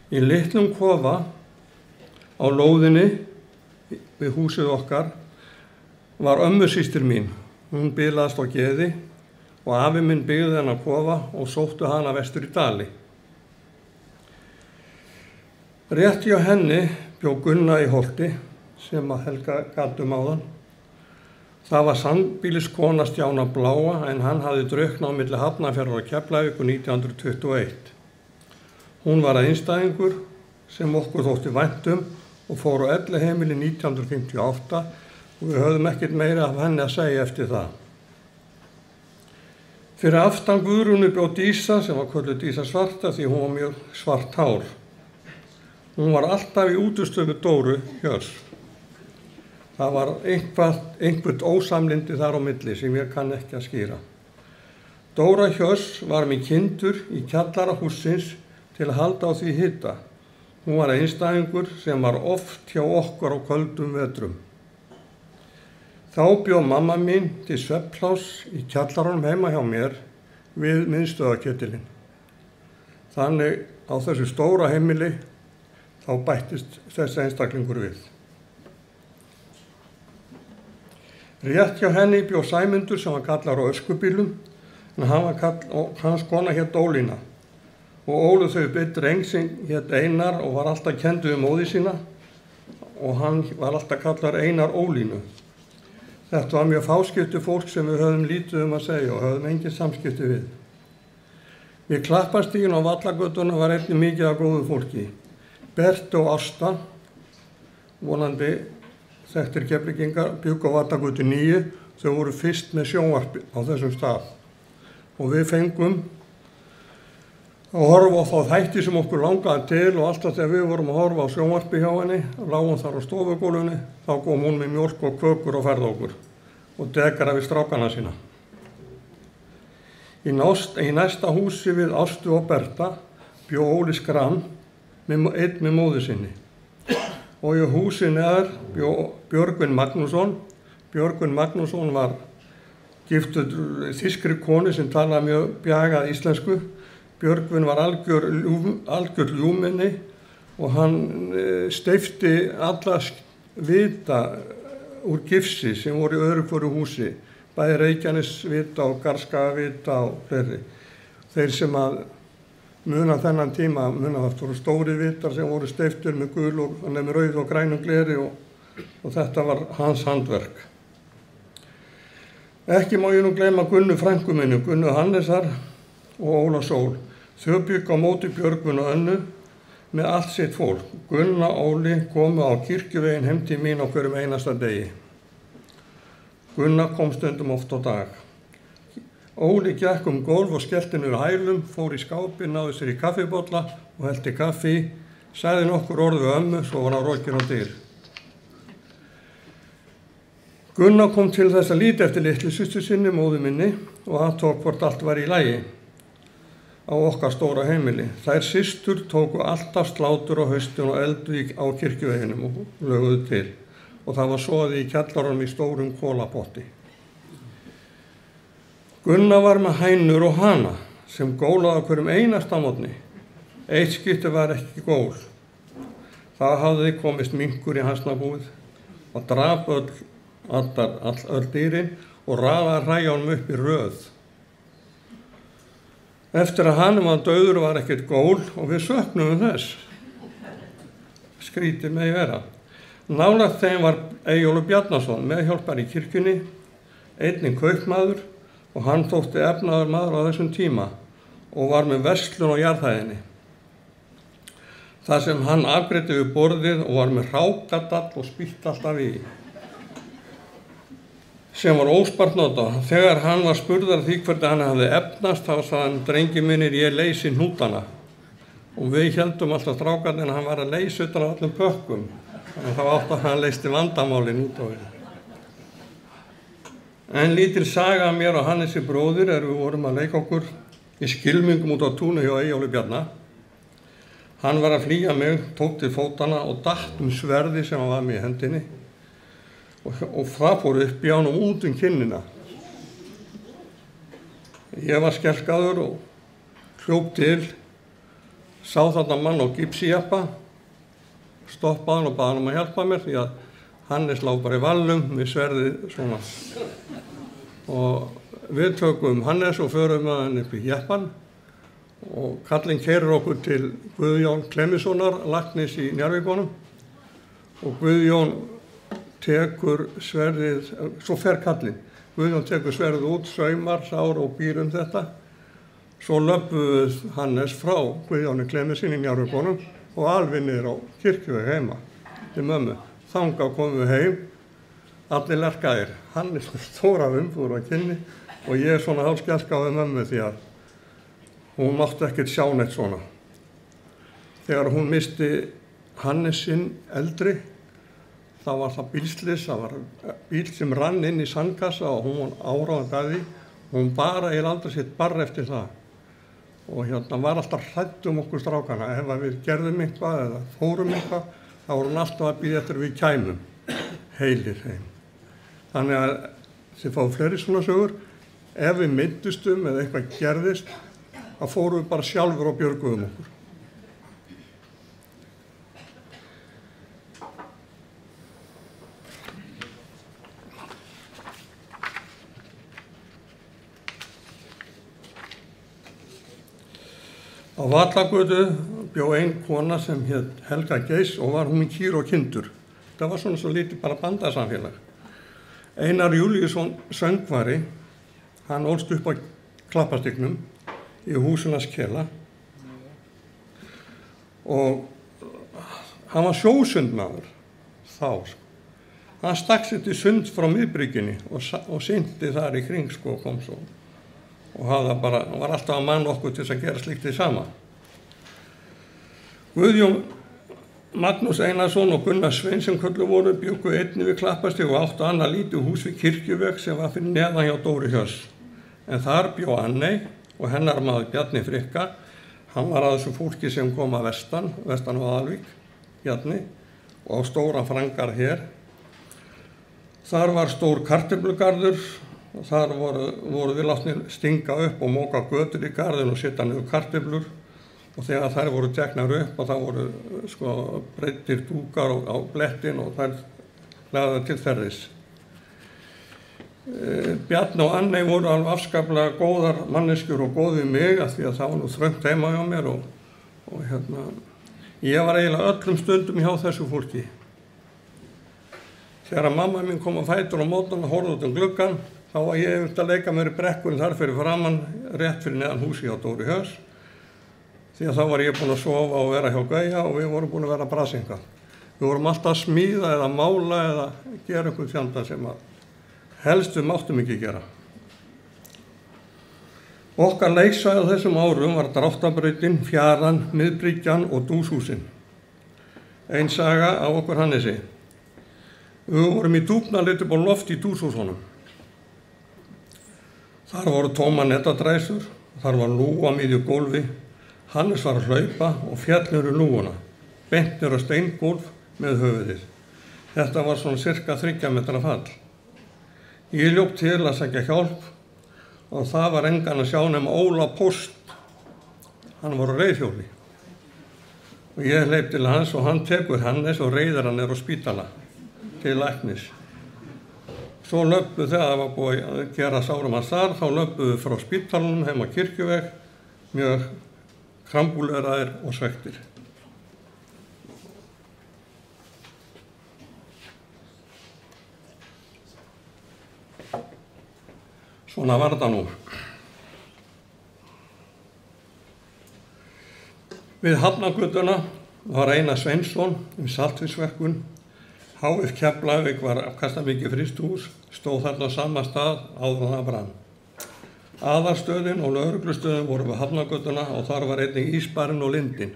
Í litlum kofa á lóðinni við húsið okkar var ömmusystir mín. Hún bilaðist á geði og afi minn byggði hennar kofa og sóttu hana vestur í Dali. Rétt hjá henni bjó Gunna í Holti sem að Helga gat áðan. Það var sambýliskona Stjána Bláa en hann hafði drukknað á milli Hafnarfjarðar og Keflavíkur 1921. Hún var einstæðingur sem okkur þótti vænt og fór á elliheimili 1958 og við höfðum ekkert meira af henni að segja eftir það. Fyrir aftan Guðrúnu bjó Dísa sem var kölluð Dísa svarta því hún var mjög svart hár. Hún var alltaf í útistöðu Dóru Hjörs. Það var einhvert ósamlyndi þar á milli sem ég kann ekki að skýra. Dóra Hjörs var með kindur í kjallara hússins til að halda á því hita. Hún var einstæðingur sem var oft hjá okkur á köldum vetrum. Þá bjó mamma mín til svefnpláss í kjallaranum heima hjá mér við miðstöðarketilinn. Þannig á þessu stóra heimili þá bættist þessi einstaklingur við. Rétt hjá henni bjó Sæmundur sem var kallar á öskubílum en hans kona hét Ólína. Og óluð þau upp einn dreng sem hét Einar og var alltaf kenndur við móður sína og hann var alltaf kallar Einar Ólínu. Þetta var mjög fáskipti fólk sem við höfðum lítið að segja og höfðum engin samskipti við. Við Klappastíginn á Vallagötuna var einnig mikið af góðu fólki. Bert og Ásta, vonandi þekktir Keflvíkingar, bjuggu á Vallagötu 9, þau voru fyrst með sjónvarpi á þessum stað. Og við fengum að horfa á þá þætti sem okkur langaði til og alltaf þegar við vorum að horfa á sjónvarpi hjá henni, lágum þar á stofugólfinu, þá kom hún með mjólk og kökur og færði okkur og dekara við strákana sína. Í næsta húsi við Ástu og Berta bjó Óli Skram einn með móður sinni. Og í húsi neðar bjó Björgvin Magnússon. Björgvin Magnússon var giftur þýskri konu sem talaði mjög bjagað íslensku. Björgvin var algjör ljúmenni og hann steypti alla vita úr gifsi sem voru í öðru hvoru húsi, bæði Reykjanesvita og Garðskagavita og fleiri. Þeir sem að muna þennan tíma, það voru stóri vitar sem voru steyptir með gul og með rauð og grænum gleri og þetta var hans handverk. Ekki má ég nú gleyma Gunnu frænku minni, Gunnu Hannesar og Óla Sól. Þau bjuggu á móti Björgvin og Önnu með allt sitt fólk. Gunna og Óli komu á kirkjuveginn heim til mín á hverjum einasta degi. Gunnar kom stundum oft á dag. Óli gekk gólf og skellti niður hælum, fór í skápinn, náði sér í kaffibolla og hellti kaffi í, sagði nokkur orð við ömmu, svo var hann rokinn á dyr. Gunnar kom til þess að líta eftir litlu systur sinni, móður minni, og athuga hvort allt var í lagi á okkar stóra heimili. Þær systur tóku alltaf slátur á haustin og eldu á kirkjuveginum og löguðu til. Og það var soðið í kjallaranum í stórum kolapotti. Gunnar var með hænur og hana sem gólaði á hverjum einasta morgni. Eitt skipti var ekki gól. Það hafði komist minkur í hansnabúið og drap öll dýrin og raðaði hræjánum upp í röð. Eftir að hann var dauður var ekkert gól og við söknuðum þess. Skrítið megi vera. Nálægt þeim var Eyjólfur Bjarnason meðhjálpari í kirkjunni, einnig kaupmaður og hann þótti efnaður maður á þessum tíma og var með verslun á jarðhæðinni. Það sem hann afgreiddi við borðið og var með hrákadall og spýtt alltaf í, sem var óspart notað. Þegar hann var spurður því hvernig hann hafði efnast, þá sagði hann: drengi mínir, ég leysi hnútana. Og við héldum alltaf strákarnir að hann var að leysa utan á öllum pökkum. Þannig þá átti að hann leysti vandamálin út á við. En lítil saga af mér og Hannesi bróðir við vorum að leika okkur í skylmingum út á túnu hjá Eyjólfi Bjarna. Hann var að flýja mig, tók til fótana og datt sverði sem var með í hendinni og það fór upp í hann og út kinnina. Ég var skelkaður og hljóp til, sá þarna mann á gipsijeppa, stoppaði hann og baði hann að hjálpa mér því að Hannes lá bara í vallum með sverðið svona. Og við tökum Hannes og förum að hann upp í jeppan og kallinn keyrir okkur til Guðjón Klemmissonar, læknis í Njarðvíkunum, og Guðjón tekur sverðið, svo fer kallinn. Guðjón tekur sverðið út, saumar, sár og býr þetta. Svo löpuð Hannes frá Guðjóni Klemmissinni í Njarðvíkunum og alveg niður á kirkjuveg heima til mömmu. Þangað komum við heim, allir lerkaðir. Hannes með stórar umbúðir á kynni og ég svona hálfskelkaði mömmu því að hún mátti ekkert sjá neitt svona. Þegar hún misti Hannes sinn eldri, þá var það bílslys, það var bíl sem rann inn í sandkassa og hún var áráðandi að því. Hún bara aldrei sitt barr eftir það. Og var alltaf hrædd okkur strákana. Ef við gerðum eitthvað eða fórum eitthvað, þá var hún alltaf að bíða eftir við kæmum, heilir heim. Þannig að þið fá fleiri svona sögur. Ef við meiddustum eða eitthvað gerðist, þá fórum við bara sjálfur og björguðum okkur. Á Vallagötu bjó ein kona sem hét Helga Geiss og var hún með kýr og kindur. Það var svona svo lítið bara bandasamfélag. Einar Júlíusson söngvari, hann ólst upp á Klapparstígnum í Húsunarskela og hann var sjósundmaður þá. Hann stakk sér til sund frá miðbryggjunni og synti þar í kring kom svo. Og hann var alltaf að manna okkur til þess að gera slíkt því sama. Guðjón Magnús Einarsson og Gunnar Svein sem kölluð voru bjuggu einnig við Klapparstíg og áttu annað lítið hús við Kirkjuveg sem var fyrir neðan hjá Dóri Hjörs. En þar bjó Anney og hennar maður Bjarni Frikka. Hann var að þessu fólki sem kom að vestan Vaðalvík, Bjarni, og á stóran frangar hér. Þar var stór kartöflugarður og þar voru við látnir stinga upp og móka götur í garðin og setja niður kartöflur. Og þegar þær voru teknar upp og það voru breiddir dúkar á blettin og þær lagðar til þerris. Bjarni og Anney voru alveg afskaplega góðar manneskjur og góð við mig af því að það var nú þröngt heima hjá mér og ég var eiginlega öllum stundum hjá þessu fólki. Þegar mamma mín kom á fætur á mótnana og horfði út gluggann, þá var ég að leika mér í brekkunni þar fyrir framan, rétt fyrir neðan húsi hjá Dóri Hjörs. Því að þá var ég búinn að sofa og vera hjá Gauja og við vorum búin að vera brasinga. Við vorum alltaf að smíða eða mála eða gera einhvern fjanda sem helst við máttum ekki gera. Okkar leiksvæði á þessum árum var Dráttarbrautin, Fjaran, Miðbryggjan og Dúshúsin. Ein saga af okkur Hannesi. Við vorum í dúfnaliti upp á loft í Dúshúsunum. Þar voru tóma netadræsur, þar var lúga miðju gólfi. Hannes var að hlaupa og féll niður í lúguna, beint niður á steingólf með höfuðið. Þetta var svona cirka 3 metra fall. Ég hljóp til að sækja hjálp og það var engan að sjá nema Óla Póst. Hann var á reiðhjóli. Og ég hleyp til hans og hann tekur Hannes og reiðir hann niður á spítala til læknis. Svo löbbuðu þegar það var búið að gera sárum hans þar, þá löbbuðu frá spítalanum heim á Kirkjuveg, mjög krambúleraðir og svekktir. Svona var þetta nú. Við Hafnargötuna var Einar Sveinsson saltfiskverkun. HF Keflavík var afkastamikið frystihús, stóð þarna á sama stað áður en það brann. Aðalstöðin og lögreglustöðin voru við Hafnargötuna og þar var einnig Ísbarinn og Lindin.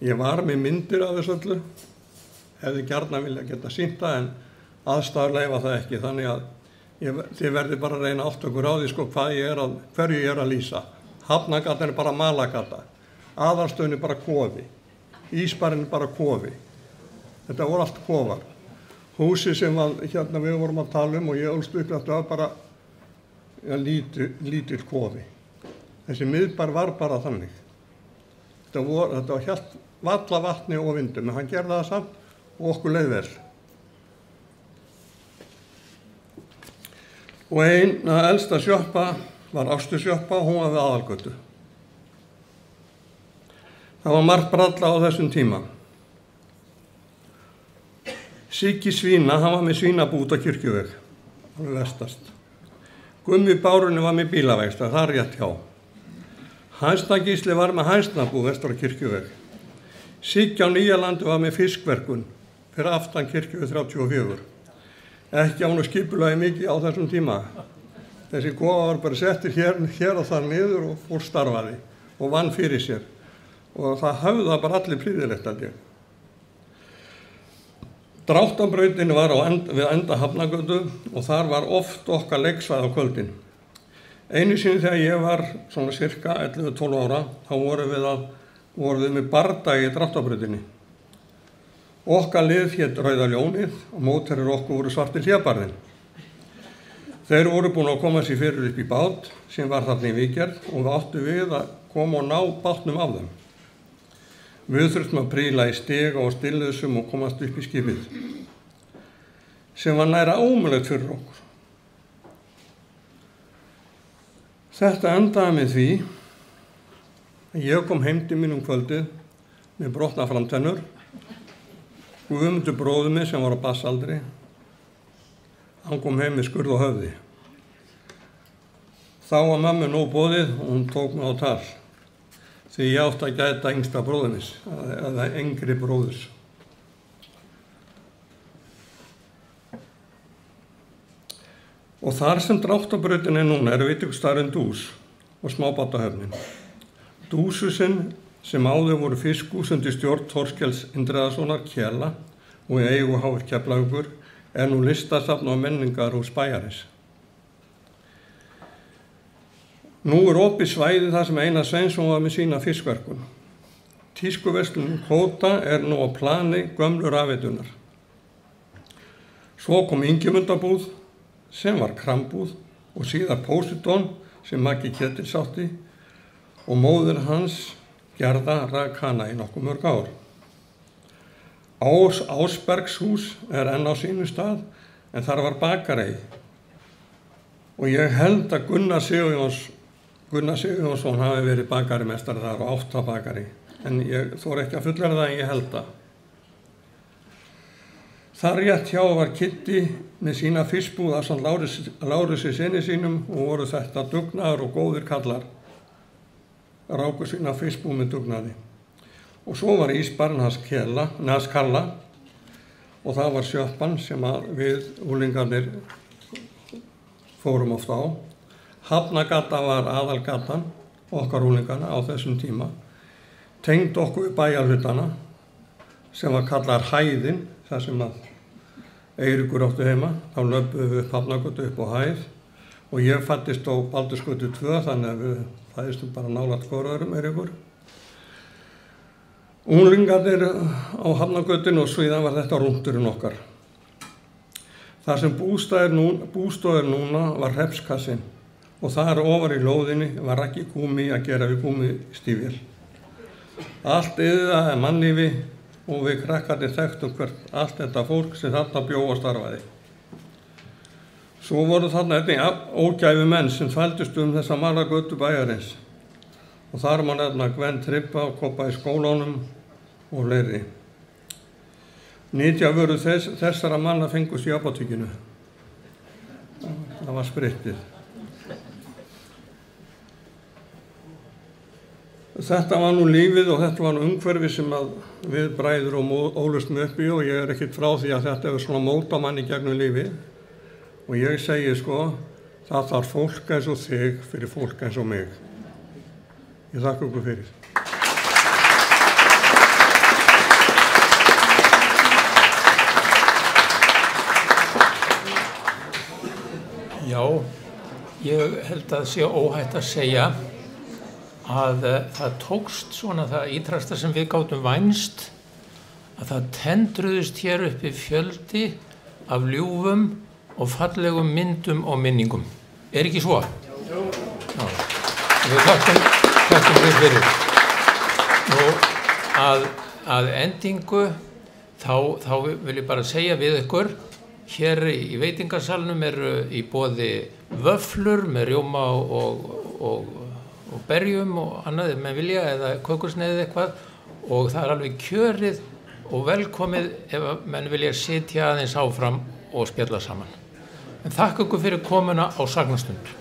Ég var með myndir af þessu öllu, hefði gjarnan vilja geta sýnt það en aðstæður leyfa það ekki, þannig að þið verði bara að reyna átt okkur á því hverju ég er að lýsa. Hafnargatan er bara malagata, aðalstöðin er bara kofi, Ísbarinn er bara kofi. Þetta voru allt kofar. Húsið sem hérna við vorum að tala og ég ólst upp þetta var bara lítill kofi. Þessi miðbær var bara þannig. Þetta var hélt valla vatni og vindum, en hann gerði það samt og okkur leið vel. Og eina elsta sjoppa var Ástusjoppa og hún var við Aðalgötu. Það var margt bralla á þessum tíma. Siggi Svína, hann var með svínabút á Kirkjuveg, hann var vestast. Gummi Bárunni var með bílaverkstað, það rétt hjá. Hænsnagísli var með hænsnabú vestur á Kirkjuveg. Siggi á Nýjalandi var með fiskverkun fyrir aftan Kirkjuveg 34. Ekki án og skipulagi mikið á þessum tíma. Þessi kofa var bara settir hér og þar niður og fór starfaði og vann fyrir sér. Og það hafði það bara allir prýðilegt að ég. Dráttarbrautin var við enda Hafnargötu og þar var oft okkar leiksvæði á kvöldin. Einu sinni þegar ég var svona cirka 11-12 ára, þá vorum við með bardagi í Dráttarbrautinni. Okkar lið hét Rauða ljónið og mótherjar okkur voru Svarti hlébarðinn. Þeir voru búin að koma sér fyrir upp í bát sem var þarna í Víkjörð og við áttum við að koma og ná bátnum af þeim. Við þurftum að príla í stiga og stillðusum og komast upp í skipið, sem var næra ómögulegt fyrir okkur. Þetta endaði með því að ég kom heim til mín kvöldið með brotna framtennur. Guðmundur bróðir minn sem var á bassaldri, hann kom heim með skurð á höfði. Þá var mömmu nóg boðið og hún tók mig á tal. Því ég átti að gæta yngsta bróðins, eða yngri bróðurs. Og þar sem Dráttarbrautin er núna veitingstaðurinn Dús og smábátahöfnin. Dúshúsin sem áður voru fiskhús undir stjórn Þorkels Indriðasonar Kela og í eigu HF Keflavíkur nú listasafn og menningarhús bæjarins. Nú opið svæði þar sem Einar Sveinsson var með sína fiskverkun. Tískuverslun Kóta nú á plani gömlu rafveitunar. Svo kom Ingimundarbúð sem var krambúð og síðar Pósitón sem Maggi Ketils átti og móðir hans Gerða rak hana í nokkuð mörg ár. Ásbergshús enn á sínu stað en þar var bakarei og ég held að Gunnar Sigurjónsson hafi verið bakarimestari þar og átt að bakari, en ég þori ekki að fullera það en ég held það. Þar rétt hjá var Kitty með sína fiskbúð ásamt Lárusi syni sínum og voru þetta dugnaðar og góðir kallar. Ráku sína fiskbúð með dugnaði. Og svo var Ísbarinn hans Kalla og það var sjoppan sem við unglingarnir fórum oft á. Hafnagata var aðalgatan okkar úlingana á þessum tíma. Tengd okkur við bæjarhlutana sem var kallar hæðin, þar sem að Eiríkur átti heima. Þá löbbuðum við upp Hafnagötu upp á hæð og ég fæddist á Baldursgötu 2, þannig að við fæddistum bara nálægt hvoröðrum Eiríkur. Unglingarnir á Hafnagötunni og síðan var þetta rúndurinn okkar. Það sem bústóðir núna var hreppskassin og þar ofar í lóðinni var ekki gúmi að gera við gúmistífél. Allt yðar mannlífi og við krakkarnir þekktum hvert allt þetta fólk sem þarna bjó og starfaði. Svo voru þarna einnig ógæfu menn sem þvældust þessa Maragötu bæjarins og þar má nefna Gvenn Tribba og Kobba í skólanum og fleiri. Nytjavörur þessara manna fengust í apótekinu. Það var spritið. Þetta var nú lífið og þetta var nú umhverfi sem að við bræður og ólust upp í og ég ekkert frá því að þetta hefur svona mótað manni gegnum lífið. Og ég segi það þarf fólk eins og þig fyrir fólk eins og mig. Ég þakka ykkur fyrir. Já, ég held að sé óhætt að segja að það tókst svona það ítrasta sem við gátum vænst, að það tendruðust hér uppi fjöldi af ljúfum og fallegum myndum og minningum. Er ekki svo? Já. Við þakkum við fyrir. Nú, að endingu þá vil ég bara segja við ykkur, hér í veitingasalnum eru í boði vöflur með rjóma og berjum og annað ef menn vilja eða kökusneið eitthvað og það er alveg kjörið og velkomið ef menn vilja sitja aðeins áfram og spjalla saman. En þakka ykkur fyrir komuna á Sagnastund.